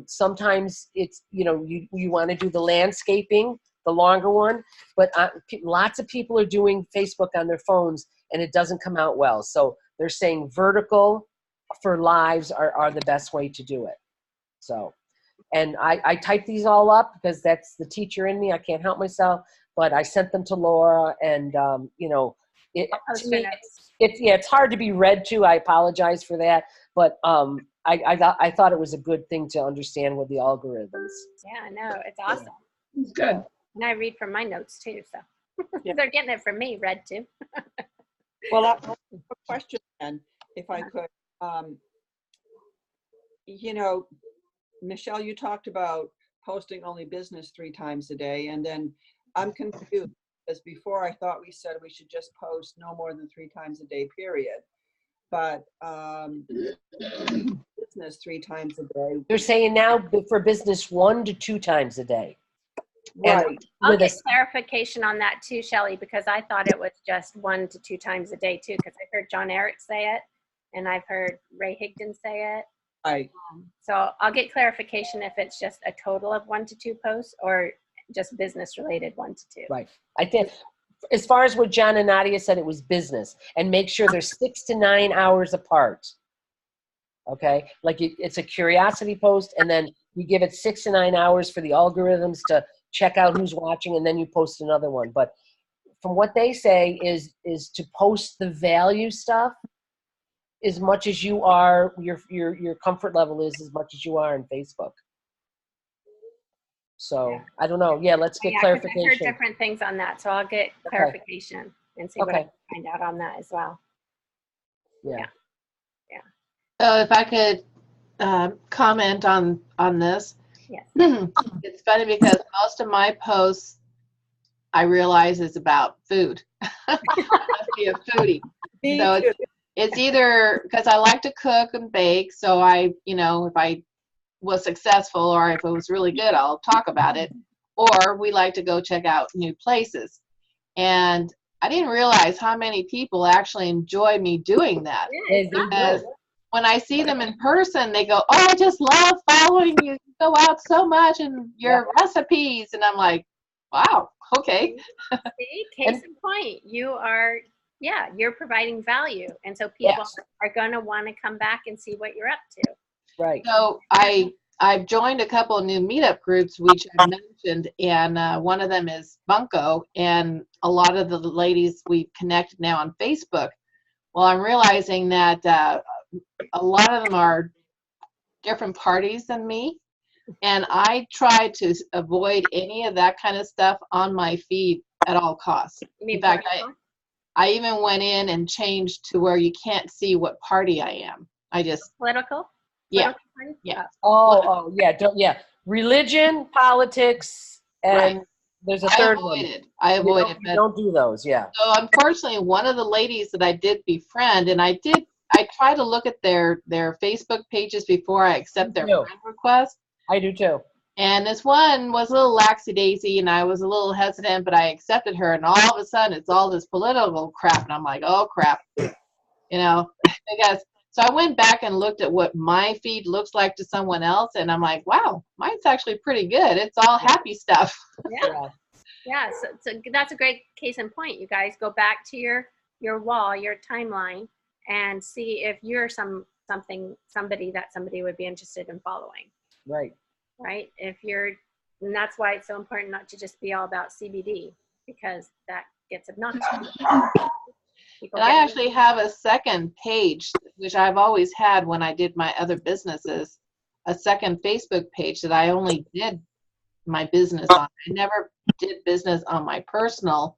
Sometimes it's you want to do the landscaping, the longer one, but lots of people are doing Facebook on their phones and it doesn't come out well. So they're saying vertical for lives are the best way to do it. So, and I typed these all up because that's the teacher in me. I can't help myself, but I sent them to Laura and, to me, it's hard to be read to. I apologize for that, but I thought it was a good thing to understand with the algorithms. Yeah, no, it's awesome. It's good. And I read from my notes too, so they're getting it from me, read too. Well, I have a question then, if I could. Michelle, you talked about posting only business 3 times a day, and then I'm confused because before I thought we said we should just post no more than 3 times a day, period. But business 3 times a day. They're saying now for business 1 to 2 times a day. And Right. I'll with get a, clarification on that too, Shelley, because I thought it was just 1 to 2 times a day too, because I heard John Eric say it, and I've heard Ray Higdon say it. Right. So I'll get clarification if it's just a total of 1 to 2 posts or just business related 1 to 2. right. I think as far as what John and Nadia said, it was business, and make sure they're 6 to 9 hours apart. Okay, like it's a curiosity post, and then you give it 6 to 9 hours for the algorithms to check out who's watching, and then you post another one. But from what they say is to post the value stuff as much as you are, your comfort level is as much as you are in Facebook. So Yeah. I don't know. Yeah, let's get 'Cause I heard clarification. different things on that, so I'll get clarification and see what I Okay. can find out on that as well. Yeah. So if I could comment on this. Yes. It's funny because most of my posts, I realize, is about food. I must be a foodie. So it's either because I like to cook and bake, so I, if I was successful or if it was really good, I'll talk about it. Or we like to go check out new places. And I didn't realize how many people actually enjoy me doing that. Because when I see them in person, they go, "Oh, I just love following you. You go out so much and your recipes." And I'm like, wow, okay. See, case in point, you're providing value. And so people are going to want to come back and see what you're up to. Right. So I've joined a couple of new meetup groups, which I mentioned, and one of them is Bunko, and a lot of the ladies we've connected now on Facebook. Well, I'm realizing that a lot of them are different parties than me, and I try to avoid any of that kind of stuff on my feed at all costs. You mean In fact, political? I even went in and changed to where you can't see what party I am. I just, Political? yeah. Political party? Yeah. Oh, yeah. Religion, politics, and there's a third one. I avoided. You don't do those, yeah. So unfortunately, one of the ladies that I did befriend, and I try to look at their Facebook pages before I accept their friend request. I do too. And this one was a little laxy-daisy, and I was a little hesitant, but I accepted her, and all of a sudden, it's all this political crap, and I'm like, oh, crap. Because, so I went back and looked at what my feed looks like to someone else, and I'm like, wow, mine's actually pretty good. It's all happy stuff. Yeah. So that's a great case in point. You guys go back to your wall, your timeline, and see if you're somebody that somebody would be interested in following. Right. And that's why it's so important not to just be all about CBD, because that gets obnoxious. And I actually have a second page, which I've always had when I did my other businesses, a second Facebook page that I only did my business on. I never did business on my personal.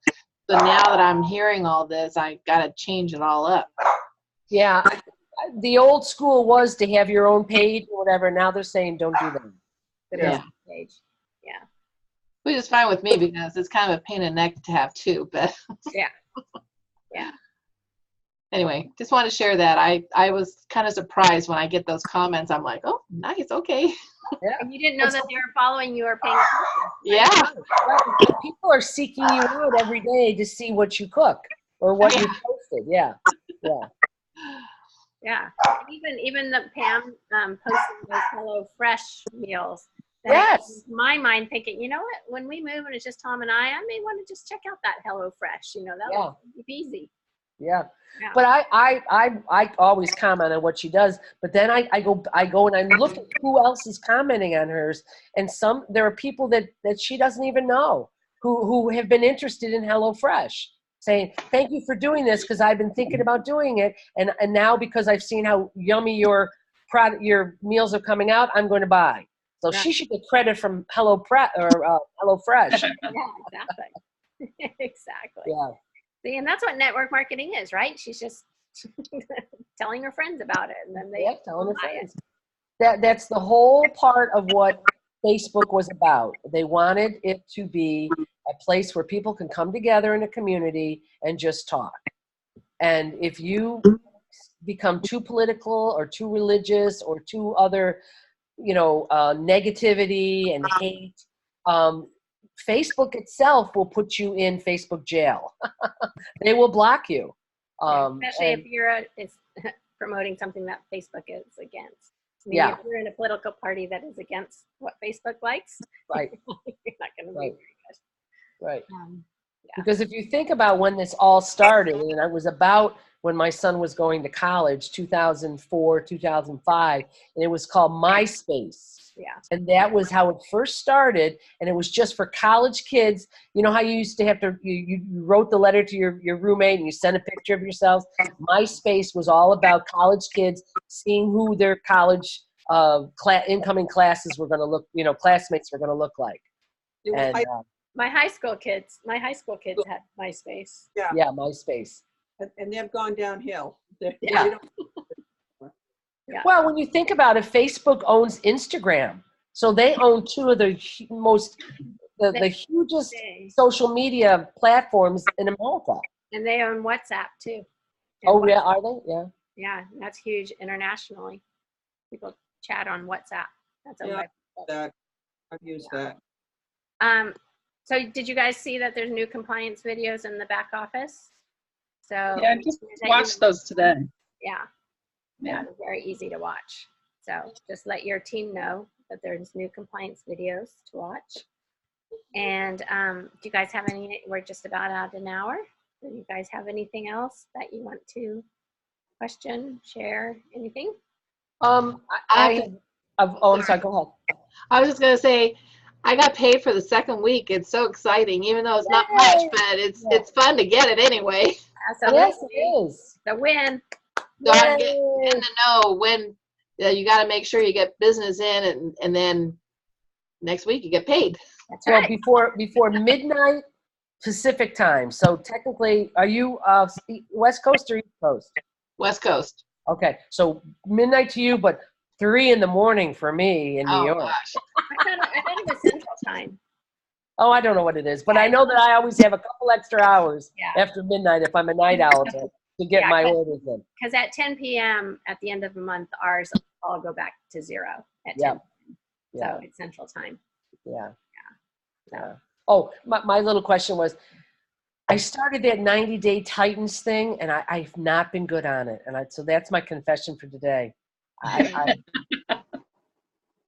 So now that I'm hearing all this, I got to change it all up. Yeah. The old school was to have your own page or whatever. Now they're saying don't do that. The page. Yeah. Which is fine with me because it's kind of a pain in the neck to have two. But Yeah. Anyway, just want to share that. I was kind of surprised when I get those comments. I'm like, oh, nice, okay. And you didn't know that they were following you or paying attention. Yeah. People are seeking you out every day to see what you cook or what you posted. Yeah. Yeah. Even the Pam posting those HelloFresh meals. Yes. My mind thinking, you know what? When we move and it's just Tom and I may want to just check out that HelloFresh. That would be easy. Yeah. But I always comment on what she does, but then I go and I look at who else is commenting on hers, and there are people that she doesn't even know who have been interested in HelloFresh, saying thank you for doing this because I've been thinking about doing it, and now because I've seen how yummy your meals are coming out, I'm going to buy. So she should get credit from HelloFresh. Yeah, exactly. Exactly. Yeah. See, and that's what network marketing is, right? She's just telling her friends about it, and then they telling her buy friends. That's the whole part of what Facebook was about. They wanted it to be a place where people can come together in a community and just talk. And if you become too political or too religious or too other, negativity and hate, Facebook itself will put you in Facebook jail. They will block you. Especially if you're it's promoting something that Facebook is against. I mean, Yeah. if you're in a political party that is against what Facebook likes, Right. you're not going to be Right. very Right. good. Because if you think about when this all started, and it was about when my son was going to college, 2004, 2005, and it was called MySpace. Yeah. And that was how it first started. And it was just for college kids. You know how you used to have to, you wrote the letter to your roommate and you sent a picture of yourselves? MySpace was all about college kids seeing who their college incoming classes were going to look, classmates were going to look like. And My high school kids had MySpace. yeah, MySpace. And they've gone downhill. Yeah. They don't- Yeah. Well, when you think about it, Facebook owns Instagram. So they own two of the the hugest social media platforms in America. And they own WhatsApp too. And Oh, yeah, are they? Yeah. Yeah, that's huge internationally. People chat on WhatsApp. That's owned Yeah. by that I've used that. So did you guys see that there's new compliance videos in the back office? So Yeah, I just watched those today. Yeah, Yeah. they're very easy to watch. So just let your team know that there's new compliance videos to watch. And do you guys have any? We're just about at an hour. Do you guys have anything else that you want to question, share, anything? I'm sorry, go ahead. I was just gonna say, I got paid for the second week. It's so exciting, even though it's not much, Yay! but it's fun to get it anyway. So Yes, let's it see. is. The win. So I'm getting Yay! to know when you got to make sure you get business in, and then next week you get paid. That's Well, right. before midnight Pacific time. So technically, are you West Coast or East Coast? West Coast. Okay, so midnight to you, but 3 a.m. for me in New Oh York. gosh. I thought it was Central Time. Oh, I don't know what it is, but I know that I always have a couple extra hours Yeah. after midnight if I'm a night owl to get Yeah, my 'cause- orders in. Because at 10 p.m. at the end of the month, ours all go back to 0 at 10. Yeah. Yeah. So it's Central Time. Yeah. So Yeah. Oh, my little question was, I started that 90-day Titans thing, and I've not been good on it, and so that's my confession for today.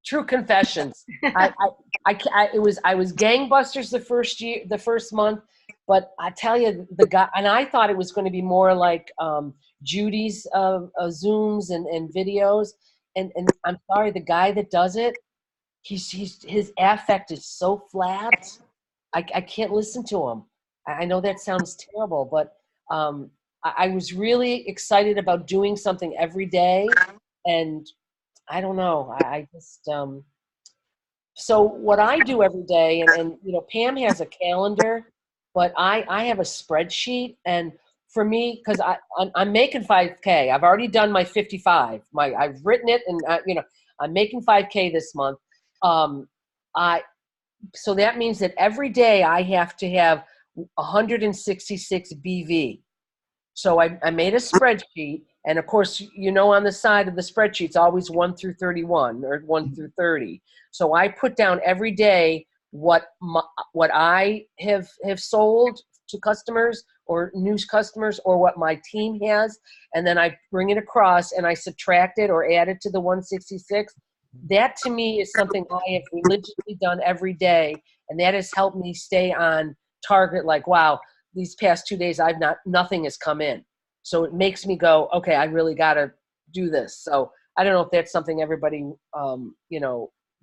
True confessions. I was gangbusters the first month, but I tell you, the guy, and I thought it was going to be more like Judy's Zooms and videos, and I'm sorry, the guy that does it, his affect is so flat. I can't listen to him. I know that sounds terrible, but I was really excited about doing something every day, and I don't know. I just so what I do every day, and Pam has a calendar, but I have a spreadsheet, and for me, because I'm making 5K. I've already done my 55. I've written it, and I'm making 5K this month. So that means that every day I have to have 166 BV. So I made a spreadsheet, and of course, on the side of the spreadsheet, it's always 1 through 31 or 1 through 30. So I put down every day what I have sold to customers or new customers, or what my team has, and then I bring it across and I subtract it or add it to the 166. That to me is something I have religiously done every day, and that has helped me stay on target. Like, wow, these past 2 days nothing has come in. So it makes me go, okay, I really got to do this. So I don't know if that's something everybody,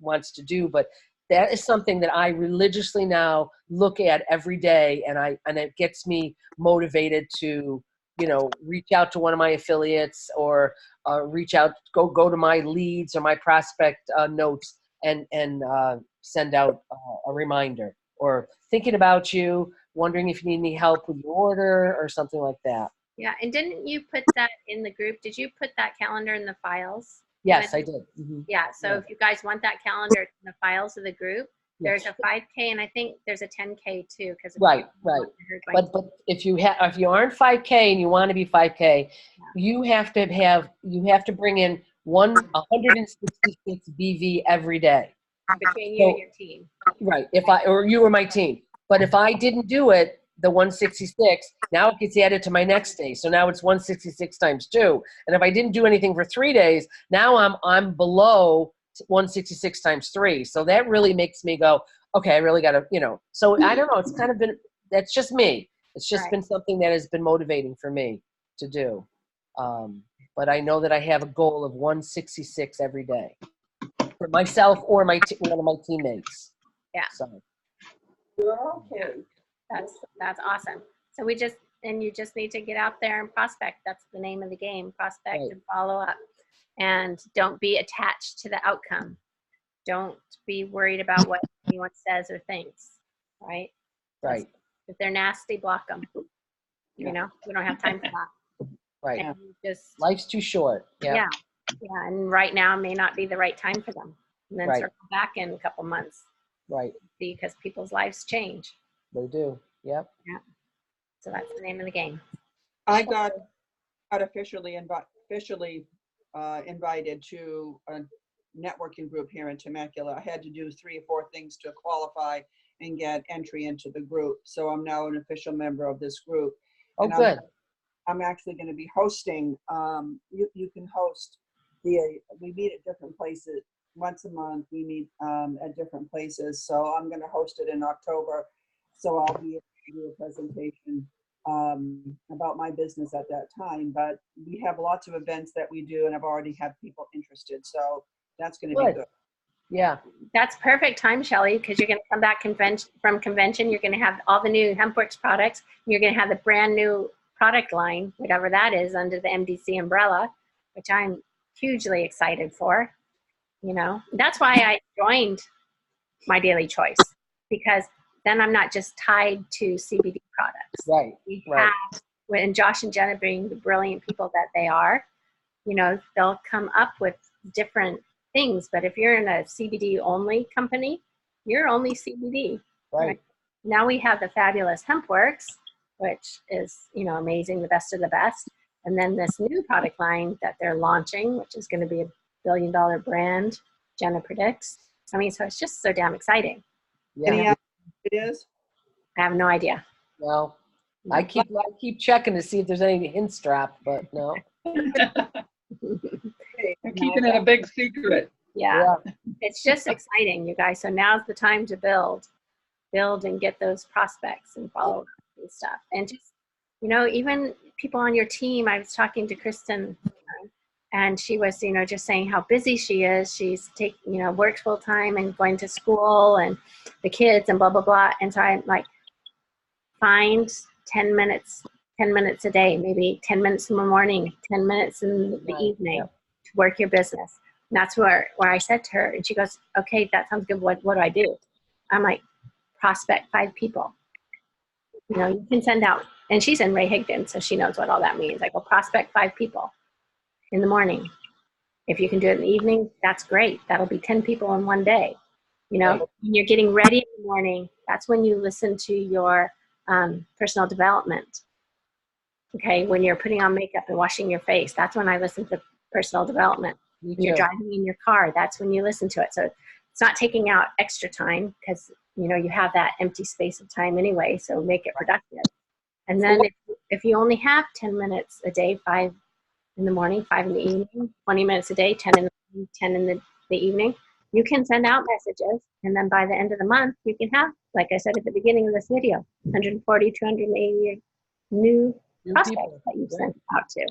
wants to do, but that is something that I religiously now look at every day, and it gets me motivated to, reach out to one of my affiliates, or reach out, go to my leads or my prospect notes and send out a reminder, or thinking about you, wondering if you need any help with your order or something like that. yeah, and didn't you put that in the group? Did you put that calendar in the files? Yes, I did. Mm-hmm. Yeah, so Yeah. if you guys want that calendar, it's in the files of the group. There's a 5K and I think there's a 10K too. Right. But if you aren't 5K and you want to be 5K, you have to bring in 166 BV every day. between you and your team. Right. Or you or my team. But if I didn't do it, the 166, now it gets added to my next day. So now it's 166 times 2. And if I didn't do anything for 3 days, now I'm below 166 times 3. So that really makes me go, okay, I really got to, so I don't know. It's kind of been, that's just me. It's just been something that has been motivating for me to do. But I know that I have a goal of 166 every day for myself or one of my teammates. Yeah. So. Okay. That's awesome. So you just need to get out there and prospect. That's the name of the game. Prospect and follow up. And don't be attached to the outcome. Don't be worried about what anyone says or thinks. Right? Right. If they're nasty, block them. We don't have time for that. Right. And Life's too short. Yeah. And right now may not be the right time for them. And then circle back in a couple months. Right. Because people's lives change. They do. Yep. Yeah. So that's the name of the game. I got officially invited to a networking group here in Temecula. I had to do 3 or 4 things to qualify and get entry into the group. So I'm now an official member of this group. Oh, and good. I'm actually going to be hosting. You can host we meet at different places. Once a month, we meet at different places. So I'm going to host it in October. So I'll be able to do a presentation about my business at that time. But we have lots of events that we do, and I've already had people interested. So that's going to be good. Yeah. That's perfect time, Shelley, because you're going to come back from convention. You're going to have all the new HempWorks products. You're going to have the brand new product line, whatever that is, under the MDC umbrella, which I'm hugely excited for. That's why I joined My Daily Choice, because then I'm not just tied to CBD products. Right. We have, and Josh and Jenna being the brilliant people that they are, they'll come up with different things. But if you're in a CBD only company, you're only CBD. Right. Now we have the fabulous HempWorks, which is, amazing, the best of the best. And then this new product line that they're launching, which is going to be $1 billion brand, Jenna predicts. So it's just so damn exciting. Yeah. Any idea what it is? I have no idea. Well, I keep checking to see if there's any hints dropped, but no. I'm keeping it a big secret. Yeah. It's just exciting, you guys. So now's the time to build and get those prospects and follow up and stuff. And just, even people on your team, I was talking to Kristen and she was, just saying how busy she is. She's works full time and going to school and the kids and blah, blah, blah. And so I'm like, find 10 minutes a day, maybe 10 minutes in the morning, 10 minutes in the evening to work your business. And that's where I said to her, and she goes, okay, that sounds good. What do I do? I'm like, prospect 5 people. You can send out, and she's in Ray Higdon, so she knows what all that means. I go, prospect 5 people in the morning. If you can do it in the evening, that's great. That'll be 10 people in one day. When you're getting ready in the morning, that's when you listen to your personal development. Okay, when you're putting on makeup and washing your face, that's when I listen to personal development. When you're driving in your car, that's when you listen to it. So it's not taking out extra time because you have that empty space of time anyway, so make it productive. And then if you only have 10 minutes a day, 5 in the morning, 5 in the evening, 20 minutes a day, 10 in the morning, 10 in the evening, you can send out messages. And then by the end of the month, you can have, like I said at the beginning of this video, 140, 280 new prospects that you've sent out to.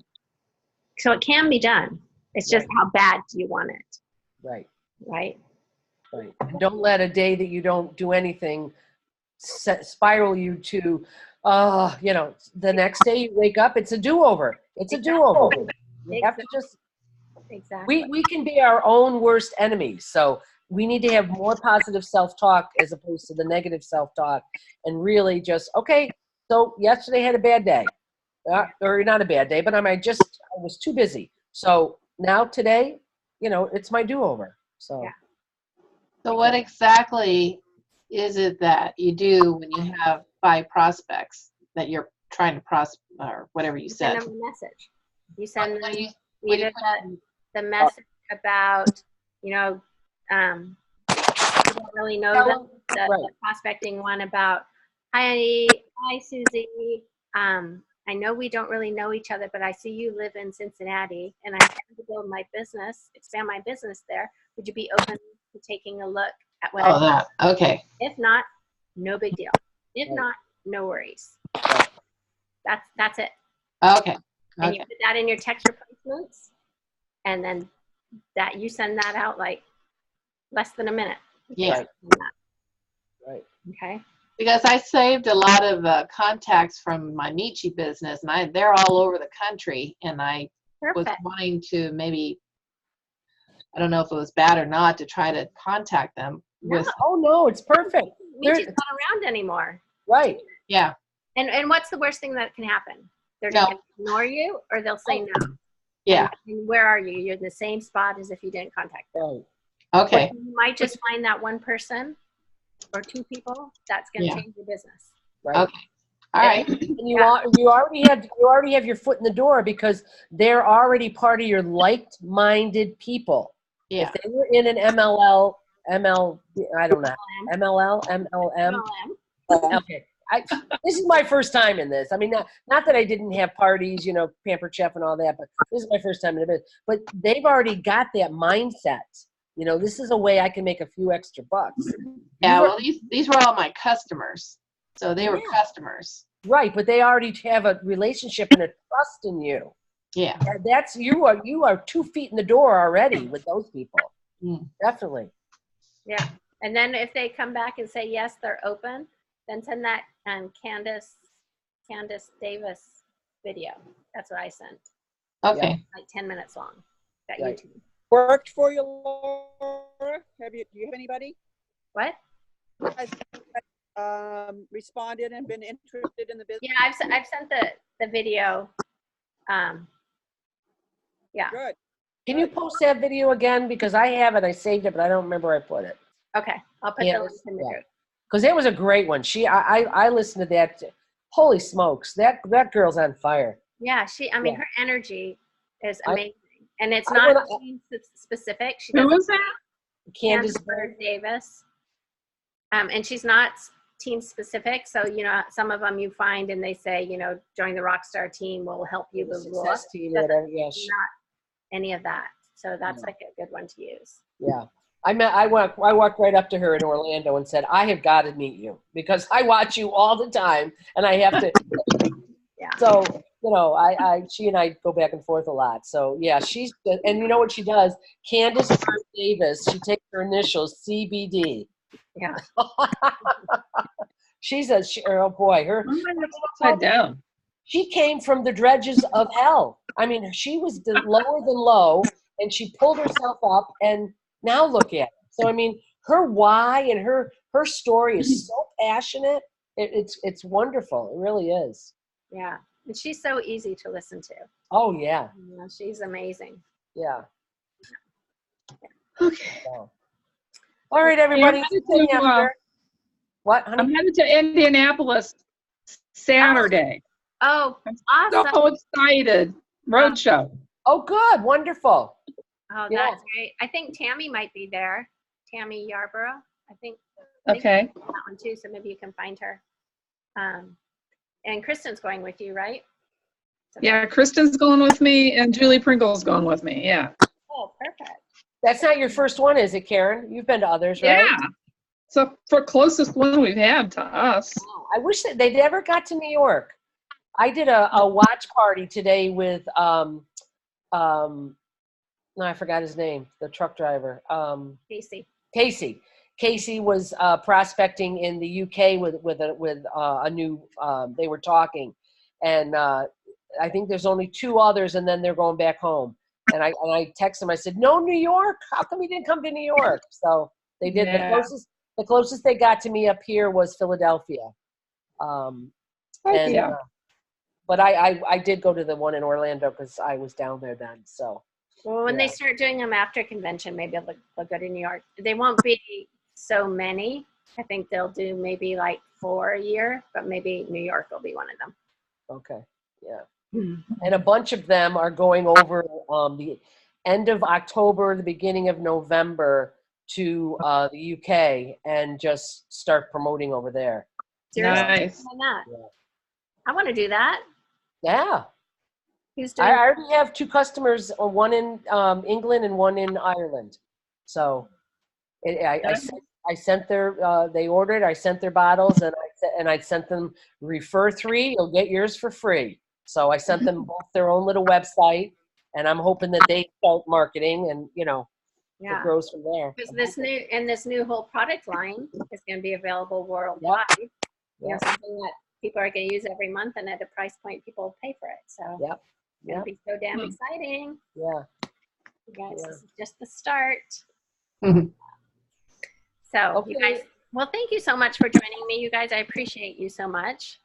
So it can be done. It's just how bad do you want it? Right. Right. Right. And don't let a day that you don't do anything spiral you to, the next day you wake up, it's a do-over. It's a do-over. You have to just, we can be our own worst enemies. So we need to have more positive self-talk as opposed to the negative self-talk and really just, okay, so yesterday I had a bad day. Or not a bad day, but I was too busy. So now today, it's my do-over. So. Yeah. So what exactly is it that you do when you have 5 prospects that you're trying to or whatever you You said? send them a message. You send What them do you either put the message about, you know, you don't really know them. The Right. prospecting one about, hi Susie. I know we don't really know each other, but I see you live in Cincinnati, and I'm trying to build my business, expand my business there. Would you be open to taking a look at what Oh, that. Okay. If not, no big deal. If Right. not, no worries. That's it. Okay. And you Okay. put that in your text replacements, and then that you send that out like less than a minute. Yeah. Right. Okay. Because I saved a lot of contacts from my Nietzsche business, and they're all over the country, and I was Perfect. wanting to maybe, I don't know if it was bad or not, to try to contact them No. with, Oh, no, it's perfect. Nietzsche's not around anymore. Right. yeah, And what's the worst thing that can happen? They're No. going to ignore you, or they'll say no. yeah, And where are you? You're in the same spot as if you didn't contact them. Right. okay, You might just find that one person or 2 people that's going to Yeah. change your business. Right. Okay. all right, And you already have your foot in the door because they're already part of your like-minded people. yeah, If they were in an I don't know, MLM. Okay. This is my first time in this. I mean, not that I didn't have parties, you know, Pampered Chef and all that, but this is my first time in the business. But they've already got that mindset. You know, this is a way I can make a few extra bucks. yeah. Well, these were all my customers, so they were Yeah. customers. Right, but they already have a relationship and a trust in you. Yeah, And that's you are 2 feet in the door already with those people. Mm. Definitely. Yeah. And then if they come back and say, yes, they're open, then send that Candace Davis video. That's what I sent. okay. Like 10 minutes long. That Right. YouTube. Worked for you, Laura? Do you have anybody What? has responded and been interested in the business? Yeah, I've sent the video. Yeah. Good. Can you post that video again? Because I have it, I saved it, but I don't remember where I put it. Okay. I'll put Yeah, the link in the yeah. group. Because it was a great one. I listened to that. Holy smokes, that girl's on fire. Yeah. I mean, Yeah. her energy is I- amazing. And it's I not wanna- team specific. She Who doesn't was that? Candace Bird Davis. And she's not team specific. So, you know, some of them you find and they say, you know, join the Rockstar team, will help you. the Blah, blah, blah. success team or whatever. Yeah, Not any of that. So that's Yeah. like a good one to use. yeah. I walked right up to her in Orlando and said, I have got to meet you because I watch you all the time and I have to. Yeah. So, you know, she and I go back and forth a lot. So yeah, and you know what she does? Candace Bird Davis, she takes her initials CBD. Yeah. Oh boy, Upside down. she came from the dredges of hell. I mean, she was lower than low and she pulled herself up and now look at her. So, I mean, her why and her story is so passionate. It's wonderful. It really is. Yeah. And she's so easy to listen to. Oh yeah. You know, she's amazing. Yeah. Okay. So. All right, everybody. What, honey? I'm headed to Indianapolis Saturday. Oh, I'm awesome. so excited. Roadshow. Oh, good. Wonderful. Oh, Yeah. that's great. I think Tammy might be there. Tammy Yarborough. I think Okay. that one too. So maybe you can find her. And Kristen's going with you, right? So Yeah, Kristen's going with me and Julie Pringle's going with me. Yeah. Oh, perfect. That's not your first one, is it, Karen? You've been to others, right? Yeah. So for closest one we've had to us. Oh, I wish that they never got to New York. I did a watch party today with no, I forgot his name, the truck driver. Casey. Casey was prospecting in the UK with a new. They were talking, and I think there's only 2 others, and then they're going back home. And I texted him. I said, "No, New York. How come you didn't come to New York?" So they did. Yeah. The closest they got to me up here was Philadelphia. Yeah. But I did go to the one in Orlando because I was down there then. So Well, when they Yeah. start doing them after convention, maybe they'll go to New York. They won't be so many, I think they'll do maybe like 4 a year, but maybe New York will be one of them. Okay, yeah. And a bunch of them are going over the end of October, the beginning of November to the UK and just start promoting over there. Seriously, Nice. why not? Yeah. I want to do that. Yeah. Who's I doing? already have 2 customers, one in England and one in Ireland. So I sent their, they ordered, I sent their bottles, and I sent them refer 3, you'll get yours for free. So I sent them both their own little website, and I'm hoping that they start marketing, and it Yeah. grows from there. Because this new whole product line is going to be available worldwide. You know, Yep. something that people are going to use every month and at a price point people will pay for it. So Yep. it's going to be so damn exciting. Yeah. You guys, Yeah. this is just the start. Mhm. So you Okay. guys, well, thank you so much for joining me. You guys, I appreciate you so much.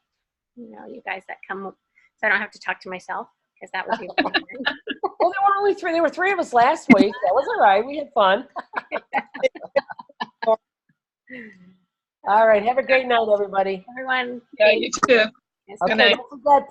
You guys that come, so I don't have to talk to myself because that would be really boring. Well, there were only 3. There were 3 of us last week. That was all right. We had fun. All right. Have a great night, everybody. Everyone, Yeah, you too. yes, Okay. night. Don't forget,